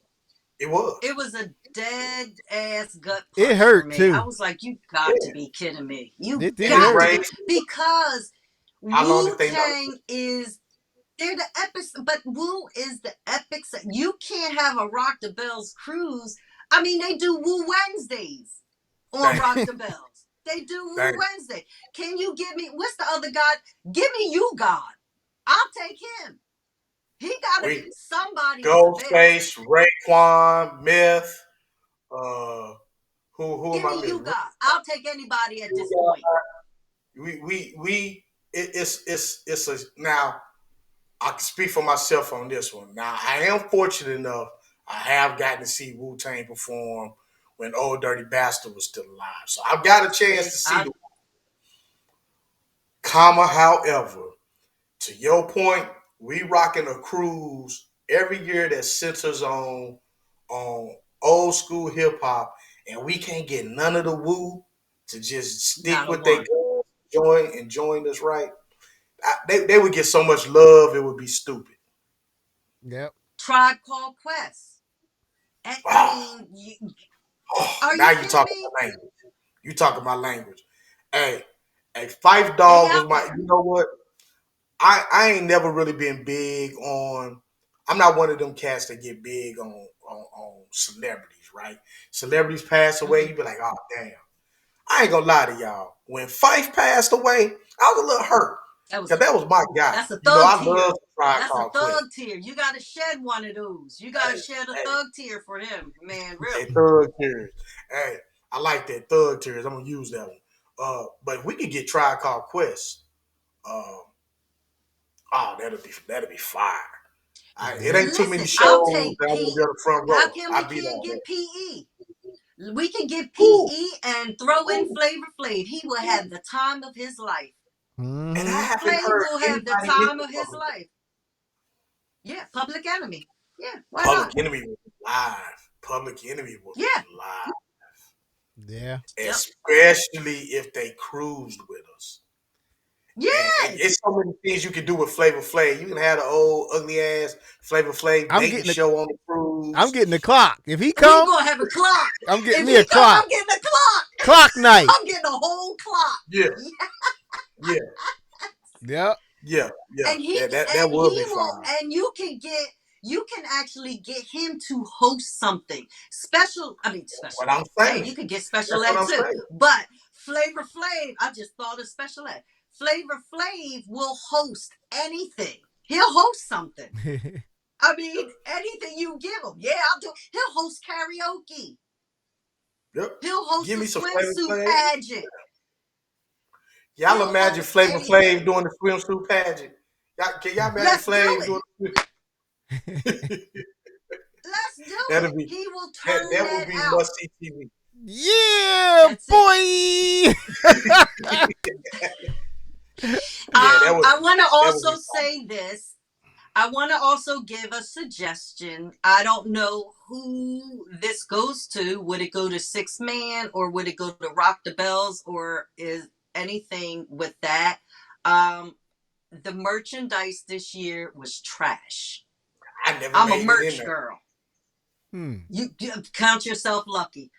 it was. It was a dead ass gut It punch for hurt me. I too. was like, you got to be kidding me. You It did And got to hurt. be. Ray, Because how long Wu did they know? Tang is, they're the epic, but Wu is the epic. You can't have a Rock the Bells cruise. I mean, they do Wu Wednesdays on Dang, Rock the Bells. They do Wu dang. Wednesday. Can you give me, what's the other God? Give me you, God. I'll take him. He got to be, We somebody is available. Ghostface, Raekwon, Myth. Uh, who am Give I me you, missing? God. I'll take anybody at this point. We it's a now I can speak for myself on this one. Now I am fortunate enough I have gotten to see Wu Tang perform when Old Dirty Bastard was still alive, so I've got a chance to see the comma. However, to your point, we rocking a cruise every year that centers on old school hip hop, and we can't get none of the Wu to just stick Not a with their one. guns, join us right. They would get so much love, it would be stupid. Yep. Tribe Called Quest. I Wow. mean, Oh, are now you you kidding talking me? my language. You talking my language. Hey, Fife They Dog was out my. there. You know what? I ain't never really been big on. I'm not one of them cats that get big on celebrities, right? Celebrities pass away, Mm-mm. you be like, oh damn. I ain't gonna lie to y'all. When Fife passed away, I was a little hurt because that was my guy. That's a You know, thug I love tear. Tribe That's a Called Quest. thug tear. You got to shed one of those. You got to Hey, shed a hey, thug tear for him, man. hey, Really. thug tears. Hey, I like that thug tears. I'm gonna use that one. But if we could get Tribe Called Quest, um, oh, that'll be fire. It Yeah. ain't too many Listen, I'll shows take that I want to P. be on the front How row. come we I'll be can't there. get PE? We can get Ooh, PE and throw in ooh. Flavor Flav. He will have the time of his life. And I Mm-hmm. haven't Flav heard will have the anybody get time the of his life. Yeah, Public Enemy. Yeah, why not? Public Enemy will be live. Public Enemy will be Yeah. live. Yeah. Yep. Especially if they cruised with us. And Yes. it's so many things you can do with Flavor Flav. You can have the old ugly ass Flavor Flav I'm dating getting the show on the I'm cruise. getting the clock. If he We come, gonna have a clock. I'm getting If me a he come, clock. I'm getting a clock. Clock night. I'm getting a whole clock. Yeah, yeah, Yep. yeah, yeah. And he That and will he be will, fine. and you can actually get him to host something special. I mean, special What I'm ed. Hey, saying. you could get That's special what ed I'm too. saying. But Flavor Flav, I just thought of special ed. Flavor Flav will host anything. He'll host something. I mean, anything you give him. Yeah, I'll do. He'll host karaoke. Yep. He'll host Give a me some Flavor swimsuit Flav. pageant. Y'all He'll imagine host Flavor Flav anything. doing the swimsuit pageant? Can y'all imagine Let's do Flav it. doing Let's do that'll it. be He will that turn that will that be out. must see TV. Yeah, That's it. boy. Yeah, I want to that would be also fun. say this. I want to also give a suggestion. I don't know who this goes to. Would it go to Six Man or would it go to Rock the Bells or is anything with that? Um, the merchandise this year was trash. I never I'm a made it in merch there. girl. Hmm. You count yourself lucky.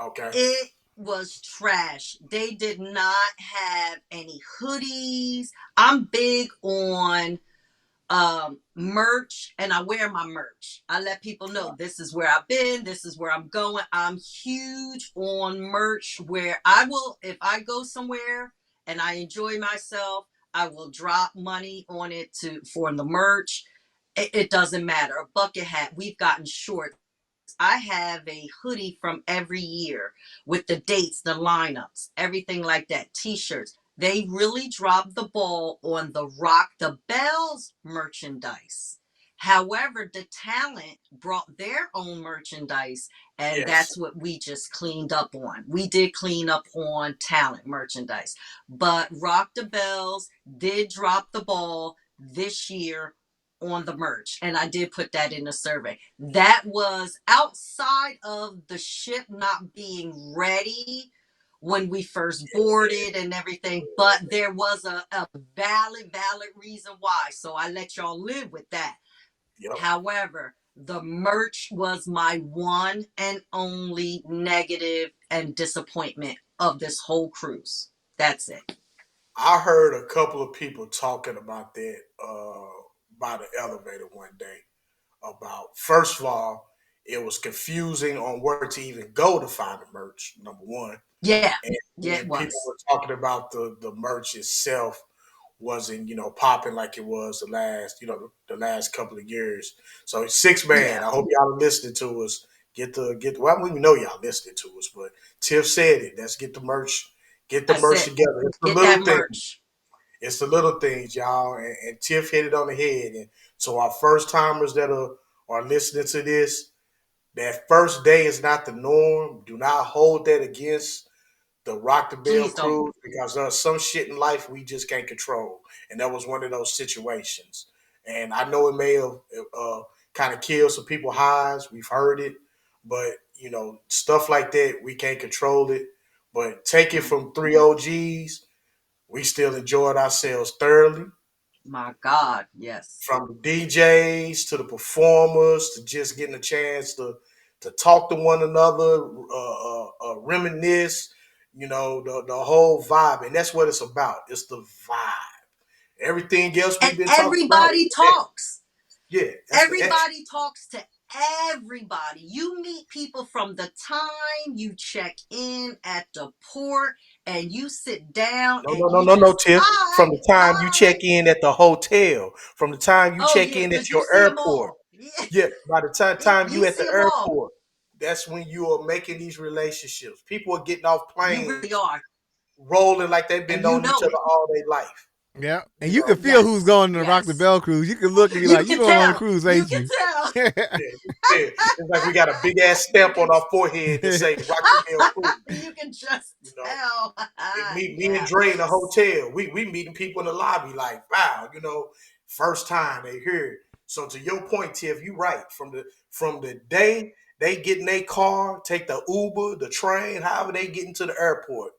Okay. It was trash. They did not have any hoodies. I'm big on merch and I wear my merch. I let people know this is where I've been, this is where I'm going. I'm huge on merch where I will, if I go somewhere and I enjoy myself, I will drop money on it for the merch. It doesn't matter. A bucket hat. We've gotten short. I have a hoodie from every year with the dates, the lineups, everything like that, t-shirts. They really dropped the ball on the Rock the Bells merchandise. However, the talent brought their own merchandise, and Yes. that's what we just cleaned up on. We did clean up on talent merchandise, but Rock the Bells did drop the ball this year on the merch, and I did put that in the survey. That was outside of the ship not being ready when we first boarded and everything, but there was a valid reason why, so I let y'all live with that. Yep. However, the merch was my one and only negative and disappointment of this whole cruise. That's it. I heard a couple of people talking about that by the elevator one day. About first of all, it was confusing on where to even go to find the merch. Number one, Yeah, and yeah, it then people was. were talking about the merch itself wasn't popping like it was the last couple of years. So Six Man, Yeah, I hope y'all are listening to us. Well, we know y'all listening to us, but Tiff said it. Let's get the that's merch it. together. It's the Get that little things. merch. It's the little things, y'all. And Tiff hit it on the head. And so our first timers that are listening to this, that first day is not the norm. Do not hold that against the Rock the Bell Please don't. cruise because there's some shit in life we just can't control, and that was one of those situations. And I know it may have kind of killed some people's highs. We've heard it, but stuff like that we can't control it. But take it Mm, from three OGs, we still enjoyed ourselves thoroughly. my God, yes. From the DJs to the performers to just getting a chance to talk to one another, reminisce, the whole vibe, and that's what it's about. It's the vibe. Everything else And we've been talking about is everybody the extra. talks. Yeah, that's the extra. Everybody talks to everybody. You meet people from the time you check in at the port and you sit down No, no, and no, you no, no, just, Tiff. From hi, the time you check hi. in at the hotel, from the time you Oh, check yeah, in at because you your see them airport. all. Yeah, Yeah, by the time you you at see the them all. airport, that's when you are making these relationships. People are getting off You really planes, are. rolling like they've been And you knowing each know other it. all their life. Yeah, and You you know, can feel who's Yes, going to the Rock the yes. Bell cruise. You can look and be You like, "You can going on the tell. cruise, You ain't can you?" tell. yeah, yeah. It's like we got a big ass stamp on our forehead that say Rock the Bell Cruise. You can just You know, tell. me and Yeah. Dre in the hotel. We meeting people in the lobby like, wow, first time they hear it. So to your point, Tiff, you right. From the day they get in their car, take the Uber, the train, however they get into the airport,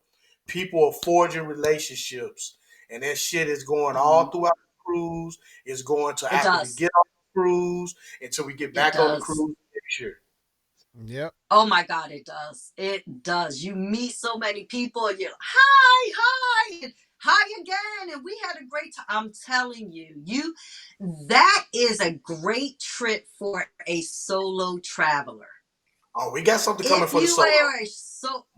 people are forging relationships. and that shit is going all throughout the cruise. It's going to It after we does. get off the cruise until we get It back on the does. cruise next year. Yep. Oh my God, it does. It does. You meet so many people and you're like, hi, hi, and hi again. And we had a great time. I'm telling you, that is a great trip for a solo traveler. Oh, we got something coming If for the you solo. are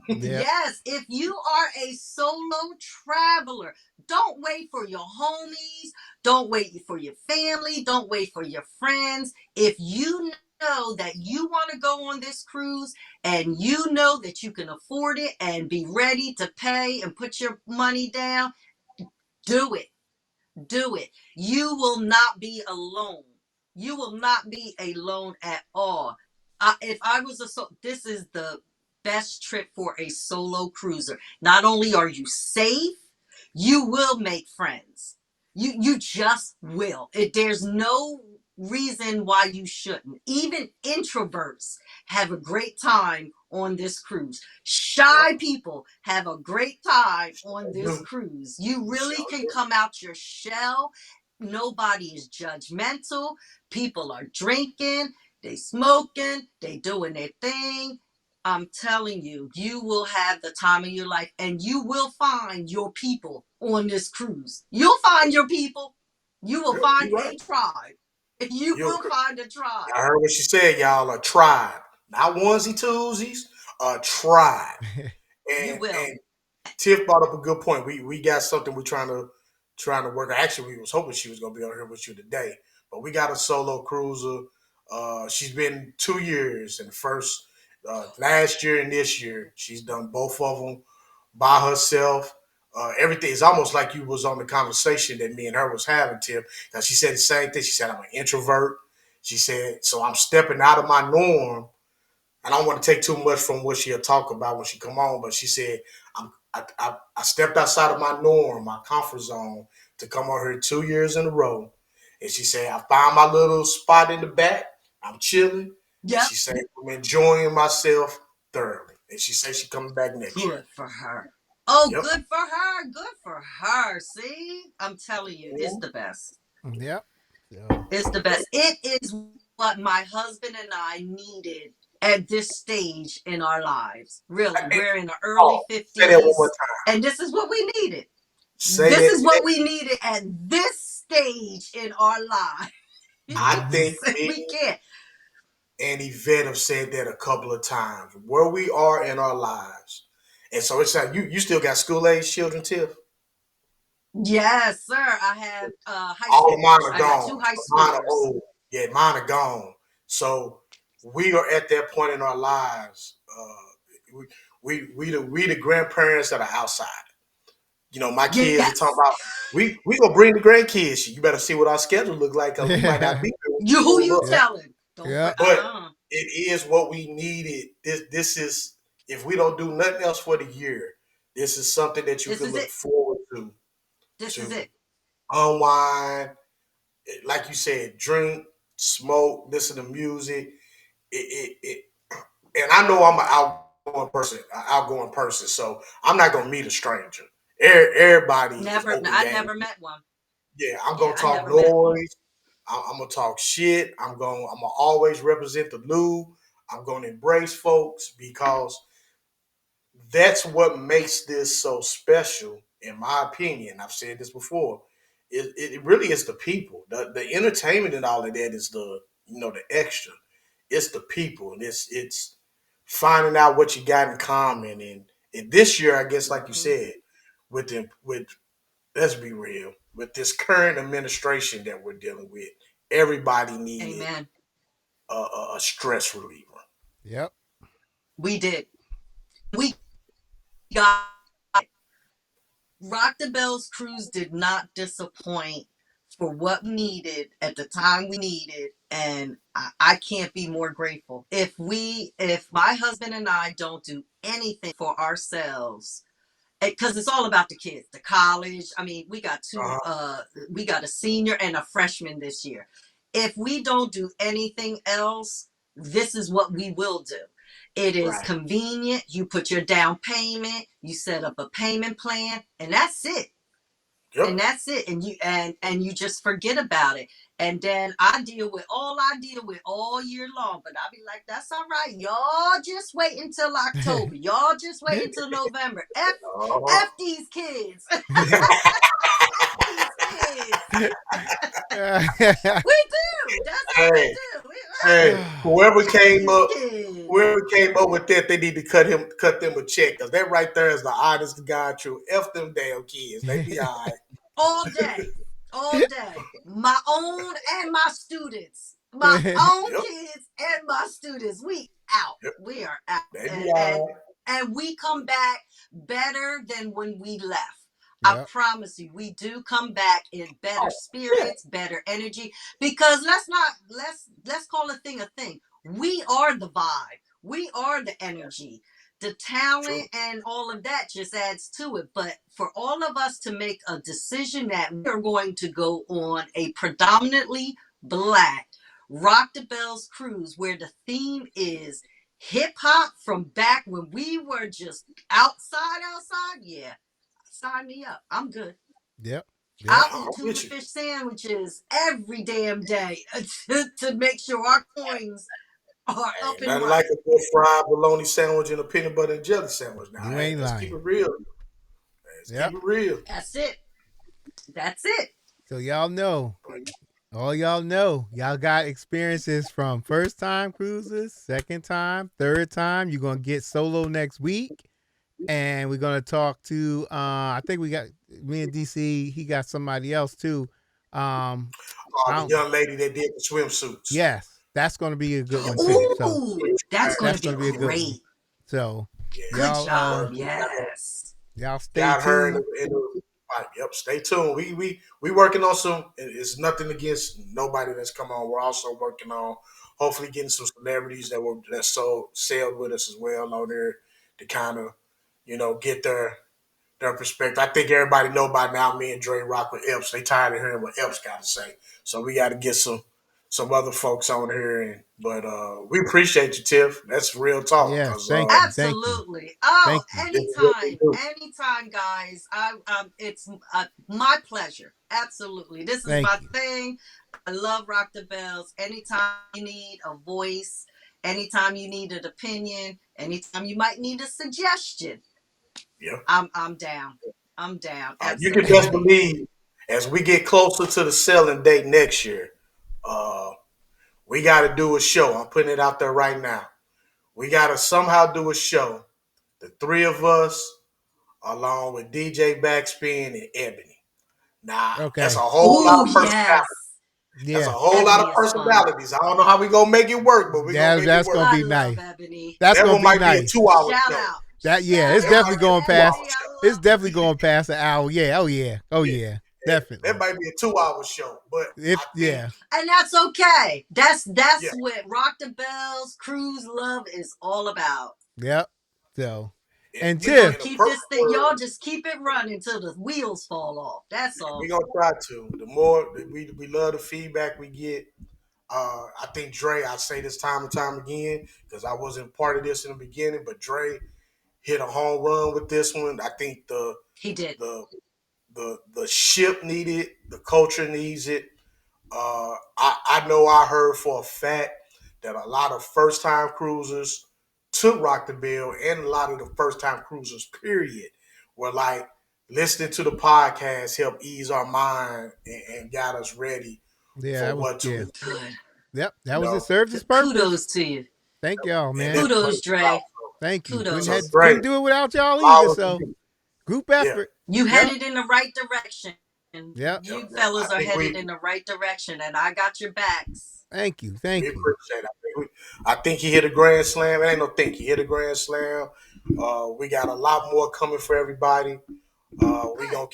Yep. yes, if you are a solo traveler, don't wait for your homies, don't wait for your family, don't wait for your friends. If you know that you want to go on this cruise and you know that you can afford it and be ready to pay and put your money down, do it. Do it. You will not be alone. You will not be alone at all. If I was this is the best trip for a solo cruiser. Not only are you safe, you will make friends. You just will. There's no reason why you shouldn't. Even introverts have a great time on this cruise. Shy people have a great time on this Do. cruise. You really Sure can do. come out your shell. Nobody is judgmental. People are drinking, they smoking, they doing their thing. I'm telling you, you will have the time of your life and you will find your people on this cruise. You'll find your people. You will Yep, find you're right. a tribe. You You will find a tribe. I heard what she said, y'all. A tribe, not onesie twosies. A tribe. You will. And Tiff brought up a good point. We got something we're trying to work. Actually, we was hoping she was gonna be on here with you today, but we got a solo cruiser. She's been 2 years, and first last year and this year, she's done both of them by herself. Everything is almost like you was on the conversation that me and her was having, Tiff. Now she said the same thing. She said I'm an introvert. She said so I'm stepping out of my norm. I don't want to take too much from what she'll talk about when she come on, but she said I stepped outside of my norm, my comfort zone, to come on here 2 years in a row. And she said I found my little spot in the back. I'm chilling, and Yep. she said I'm enjoying myself thoroughly. And she said she's coming back next year. Good for her. Oh, Yep. good for her. Good for her. See, I'm telling you, it's the best. Yep. So, It's the best. It is what my husband and I needed at this stage in our lives. Really, we're in the early Oh, say that one more 50s, time. and this is what we needed. Say This that. is what we needed at this stage in our lives. I mhm. think me We can't. and Yvette have said that a couple of times. Where we are in our lives. And so it's like you still got school age children, Tiff? Yes, sir. I have high All of mine schoolers. are I got gone. two high Mine are schoolers. old. Yeah, mine are gone. So we are at that point in our lives. We the grandparents that are outside. You know, my kids are talking Yes. about we gonna bring the grandkids. You better see what our schedule look like because we might not be here when you Who pull you up. Yep. telling? Don't Yep. But it is what we needed. This is if we don't do nothing else for the year, this is something that you This can is look it. forward This is to it. unwind, like you said, drink, smoke, listen to music. It and I know I'm an outgoing person, so I'm not gonna meet a stranger. Everybody is Never. open I game. never met one. Yeah, I'm Yeah, gonna I talk never met one. noise. I'm gonna talk shit. I'm gonna always represent the Lou. I'm gonna embrace folks because that's what makes this so special, in my opinion. I've said this before. It really is the people. The entertainment and all of that is the extra. It's the people, and it's finding out what you got in common. And this year, I guess, like you Mhm. said, with let's be real, with this current administration that we're dealing with, everybody needed Amen. a stress reliever. Yep. We did. We got Rock the Bells cruise did not disappoint for what we needed at the time we needed, and I can't be more grateful. If my husband and I don't do anything for ourselves, because it's all about the kids, the college. I mean, Uh-huh. we got a senior and a freshman this year. If we don't do anything else, this is what we will do. It is Right. convenient. You put your down payment, you set up a payment plan, and that's it. Yep. And that's it. And you just forget about it. And then I deal with all year long. But I'll be like, that's all right. Y'all just wait until October. Y'all just wait until November. F these kids. F these kids. We do. That's what we Hey, do. hey, whoever came up Kids. with that, they need to cut them a check, because that right there is the honest to God truth. F them damn kids. They be all right. All day. All day. My own and my students. My own Yep. kids and my students. We out. Yep. We are out. They be all right. And we come back better than when we left. I Yep. promise you, we do come back in better spirits, better energy. Because let's call a thing a thing. We are the vibe. We are the energy. The talent and all of that just adds to it. But for all of us to make a decision that we're going to go on a predominantly Black Rock the Bells cruise, where the theme is hip hop from back when we were just outside, yeah. Sign me up. I'm good. Yep. I'll eat tuna fish sandwiches every damn day to make sure our coins are up and Nothing right. like a good fried bologna sandwich and a peanut butter and jelly sandwich. Now, You ain't let's lying. keep it real. Keep it real. That's it. That's it. So y'all know. All y'all know, y'all got experiences from first time cruises, second time, third time. You're gonna get solo next week, and we're gonna talk to. I think we got me and DC. He got somebody else too. The young lady that did the swimsuits. Yes, that's gonna be a good one too. So Ooh, that's gonna be a good one. great. So Good y'all, job. Yes. y'all stay Got her tuned. in the pipe. Yep, stay tuned. We working on some. It's nothing against nobody that's come on. We're also working on hopefully getting some celebrities that sailed with us as well on there to kind of get their perspective. I think everybody know by now. Me and Dre rock with Epps. They tired of hearing what Epps got to say, so we got to get some other folks on here. But we appreciate you, Tiff. That's real talk. Yeah, thank you. Absolutely. Oh, Thank you. Anytime, guys. It's my pleasure. Absolutely. This is my thing. I love Rock the Bells. Anytime you need a voice, anytime you need an opinion, anytime you might need a suggestion. Yeah, I'm down. I'm down. You can best believe as we get closer to the selling date next year, we got to do a show. I'm putting it out there right now. We got to somehow do a show. The three of us, along with DJ Backspin and Ebony. Now, that's a whole lot of personalities. Yes. That's a whole lot of personalities. Fun. I don't know how we gonna make it work, but we gonna make it work. Gonna be nice. That's that gonna one be might nice. be a 2-hour Shout show. Out. It's definitely going past. It's definitely going past an hour. Yeah. Oh yeah. Definitely. That might be a 2-hour show, but and that's okay. That's what Rock the Bells Cruise Love is all about. Yep. So, and Tiff, keep this thing. Y'all just keep it running until the wheels fall off. That's all. We're gonna try to. The more we love the feedback we get. I think Dre, I say this time and time again because I wasn't part of this in the beginning, but Dre hit a home run with this one. I think he did. The ship needed it, the culture needs it. I know I heard for a fact that a lot of first time cruisers took Rock the Bell, and a lot of the first time cruisers, period, were like listening to the podcast helped ease our mind and got us ready for what to do. Yep, that was it. Served its purpose. Kudos to you. Thank y'all, man. Kudos, Dre. Thank you. Kudos. Couldn't do it without y'all either. So, group effort. You headed in the right direction. Yeah. You fellas are headed in the right direction, and I got your backs. Thank you. We appreciate it. I think he hit a grand slam. It ain't no think. He hit a grand slam. We got a lot more coming for everybody. We gonna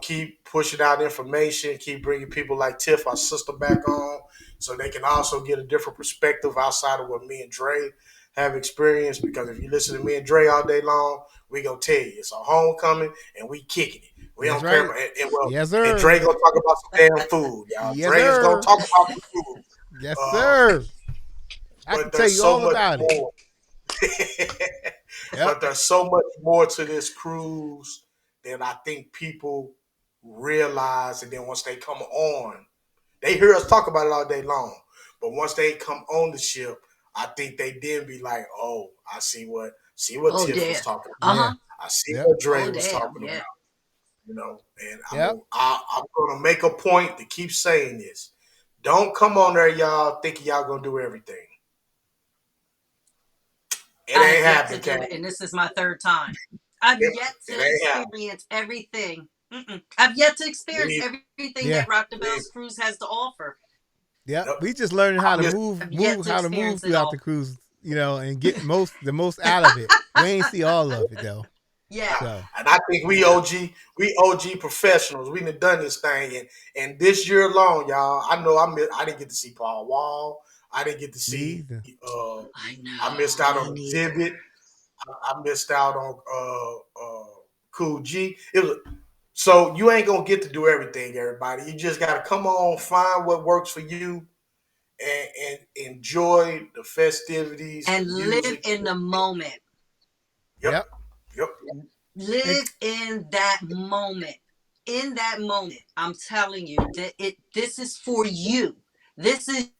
keep pushing out information, keep bringing people like Tiff, our sister, back on, so they can also get a different perspective outside of what me and Dre have experienced. Because if you listen to me and Dre all day long, we gonna tell you it's a homecoming and we kicking it. We don't care about it. Yes, sir. And Dre gonna talk about some damn food, y'all. Yes, Dre is gonna talk about the food. Yes, sir. I can tell you all about it. But there's so much more to this cruise than I think people realize, and then once they come on, they hear us talk about it all day long. But once they come on the ship, I think they then be like, "Oh, I see what Oh Tiff was damn. talking Yeah. about. Uh-huh. I see Yep. what Dre Oh was damn. talking Yeah. about." And Yep. I'm gonna make a point to keep saying this. Don't come on there, y'all, thinking y'all gonna do everything. It I ain't have yet to happening, do Cat. it, and this is my third time. I've yet It to ain't happening. experience everything. I've yet to experience Leave, everything Yeah. that Rock the leave. Bells Cruise has to offer. Yep. Yep. We just learning how I to miss. I've yet to move experience it throughout the all. cruise, and get the most out of it. We ain't see all of it though. Yeah. So And I think we OG professionals. We done this thing, and this year alone, y'all. I didn't get to see Paul Wall. I didn't get to me see. either. I I missed know. out Me on neither. Exhibit. I missed out on Cool G. It was so you ain't gonna get to do everything, everybody. You just gotta come on, find what works for you, and enjoy the festivities, the And live music. in the moment. Yep, Yep. yep. And Live in that moment. In that moment, I'm telling you that this is for you. This is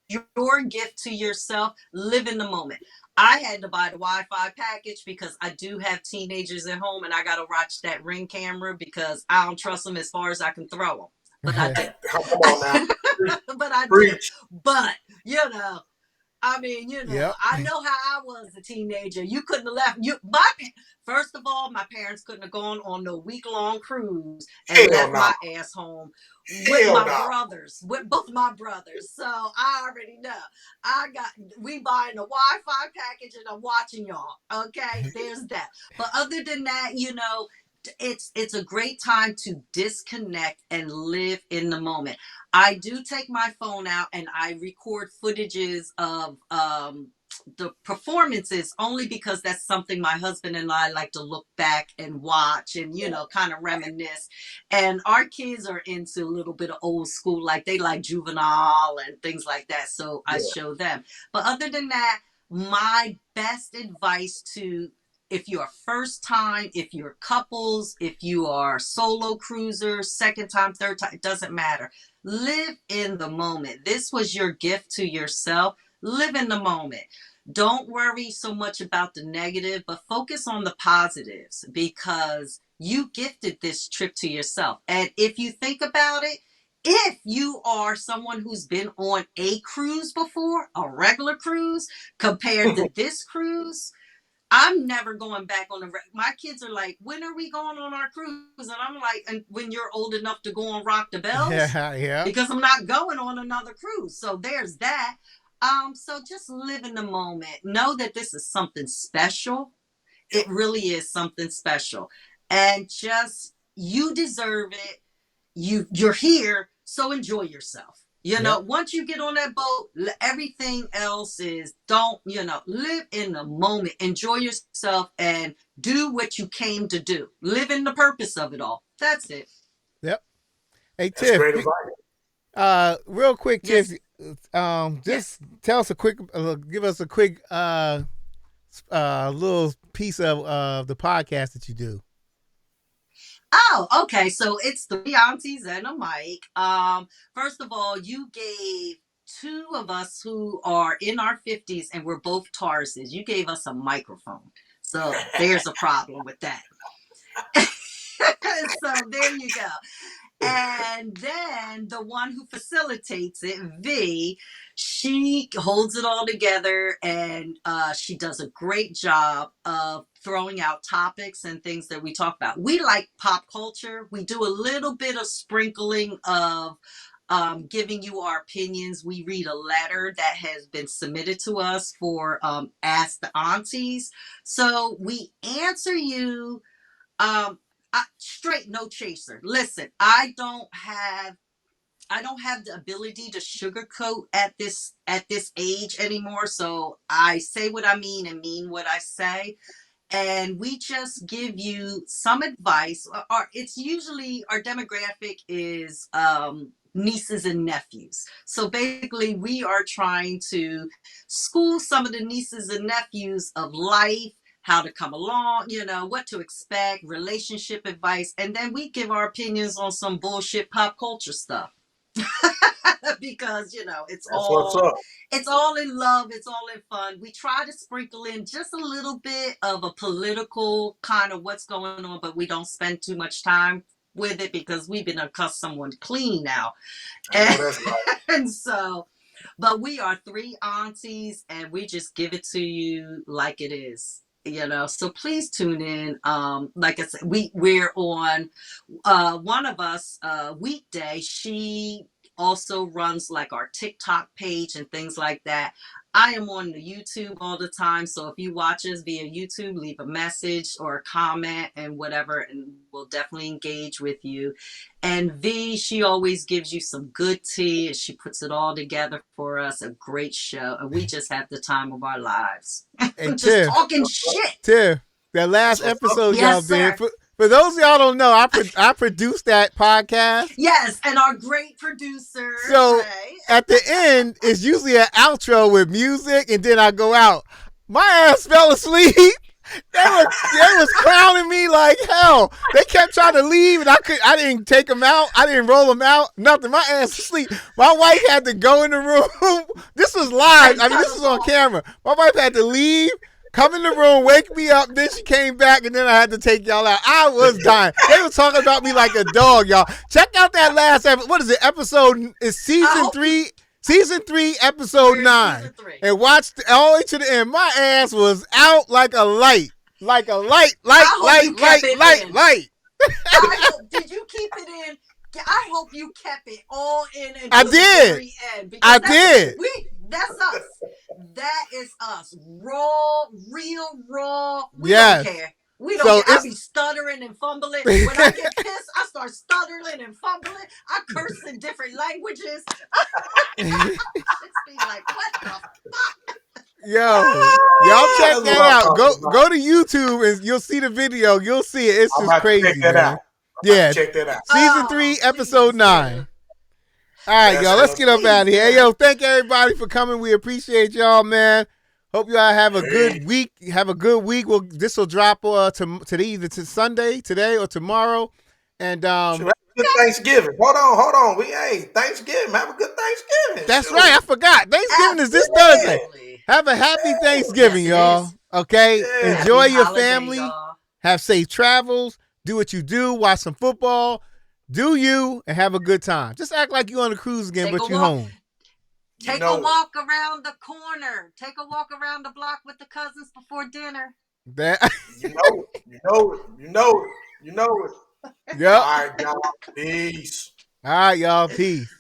your gift to yourself. Live in the moment. I had to buy the Wi-Fi package because I do have teenagers at home, and I got to watch that Ring camera because I don't trust them as far as I can throw them. But I do. Come on now, preach, But I do. preach. But I mean, yep. I know how I was a teenager. You couldn't have left. First of all, my parents couldn't have gone on no week-long cruise and Hell left no, my ass home with hell my no. brothers, with both my brothers. So I already know. We buying the Wi-Fi package and I'm watching y'all. Okay, there's that. But other than that, it's a great time to disconnect and live in the moment. I do take my phone out and I record footages of the performances only because that's something my husband and I like to look back and watch and kind of reminisce. And our kids are into a little bit of old school, like they like Juvenile and things like that. So I Yeah. show them. But other than that, my best advice to if you're first time, if you're couples, if you are solo cruisers, second time, third time, it doesn't matter. Live in the moment. This was your gift to yourself. Live in the moment. Don't worry so much about the negative, but focus on the positives because you gifted this trip to yourself. And if you think about it, if you are someone who's been on a cruise before, a regular cruise, compared to this cruise, I'm never going back on my kids are like, when are we going on our cruise? And I'm like, and when you're old enough to go on Rock the Bells, Yeah. Yeah. because I'm not going on another cruise. So there's that. So just live in the moment. Know that this is something special. It really is something special. And just you deserve it. You're here, so enjoy yourself. Yep. Once you get on that boat, everything else is don't, live in the moment, enjoy yourself and do what you came to do. Live in the purpose of it all. That's it. Yep. Hey That's Tiff, great advice. real quick, Tiff, Yes. just Yes. tell us give us a quick little piece of the podcast that you do. Oh, okay. So it's three aunties and a mic. First of all, you gave two of us who are in our 50s and we're both Tauruses. You gave us a microphone. So there's a problem with that. So there you go. And then the one who facilitates it, V, she holds it all together and she does a great job of throwing out topics and things that we talk about. We like pop culture. We do a little bit of sprinkling of giving you our opinions. We read a letter that has been submitted to us for Ask the Aunties. So we answer you straight no chaser. Listen, I don't have the ability to sugarcoat at this age anymore. So I say what I mean and mean what I say. And we just give you some advice. It's usually our demographic is nieces and nephews. So basically, we are trying to school some of the nieces and nephews of life, how to come along, what to expect, relationship advice, and then we give our opinions on some bullshit pop culture stuff. Because That's what's up. it's all in love, it's all in fun. We try to sprinkle in just a little bit of a political kind of what's going on, but we don't spend too much time with it because we've been accustomed someone clean now. That's right. And so, but we are three aunties and we just give it to you like it is. So please tune in. Like I said, we're on one of us weekday. She also runs like our TikTok page and things like that. I am on the YouTube all the time. So if you watch us via YouTube, leave a message or a comment and whatever, and we'll definitely engage with you. And V, she always gives you some good tea and she puts it all together for us. A great show. And we just have the time of our lives. And just Tiff, talking shit. Tiff, that last episode Yes, y'all did. sir. For those of y'all don't know, I produced that podcast. Yes, and our great producer. So Jay. at the end, it's usually an outro with music, and then I go out. My ass fell asleep. They was clowning me like hell. They kept trying to leave, and I didn't take them out. I didn't roll them out. Nothing. My ass asleep. My wife had to go in the room. This was live. I mean, this was on camera. My wife had to leave, come in the room, wake me up. Then she came back, and then I had to take y'all out. I was dying. They were talking about me like a dog, y'all. Check out that last episode. What is it? Episode is season 3. Season 3, episode 9. And watch all the way to the end. My ass was out like a light. Like a light. Did you keep it in? I hope you kept it all in until I did. the very end. I did. That's us. That is us. Raw, real raw. We Yes. don't care. We don't care. I be stuttering and fumbling. When I get pissed, I start stuttering and fumbling. I curse in different languages. It's be like, what the fuck? Yo, y'all check that out. Go to YouTube and you'll see the video. You'll see it. It's just crazy, check that man. out. Yeah. Check that out. Season 3, episode 9. All right, y'all. Let's get up out of here. Hey, yo, thank everybody for coming. We appreciate y'all, man. Hope y'all have a good week. Have a good week. This will drop to either to Sunday, today, or tomorrow. And good Thanksgiving. Hold on. Thanksgiving. Have a good Thanksgiving. That's right. I forgot. Thanksgiving is this Thursday. Have a happy Thanksgiving, y'all. Okay? Yeah. Enjoy Happy your holiday, family. y'all. Have safe travels. Do what you do. Watch some football. Do you and have a good time. Just act like you're on a cruise again, but you're home. Take a walk around the corner. Take a walk around the block with the cousins before dinner. You know it. Yep. All right, y'all. Peace. All right, y'all. Peace.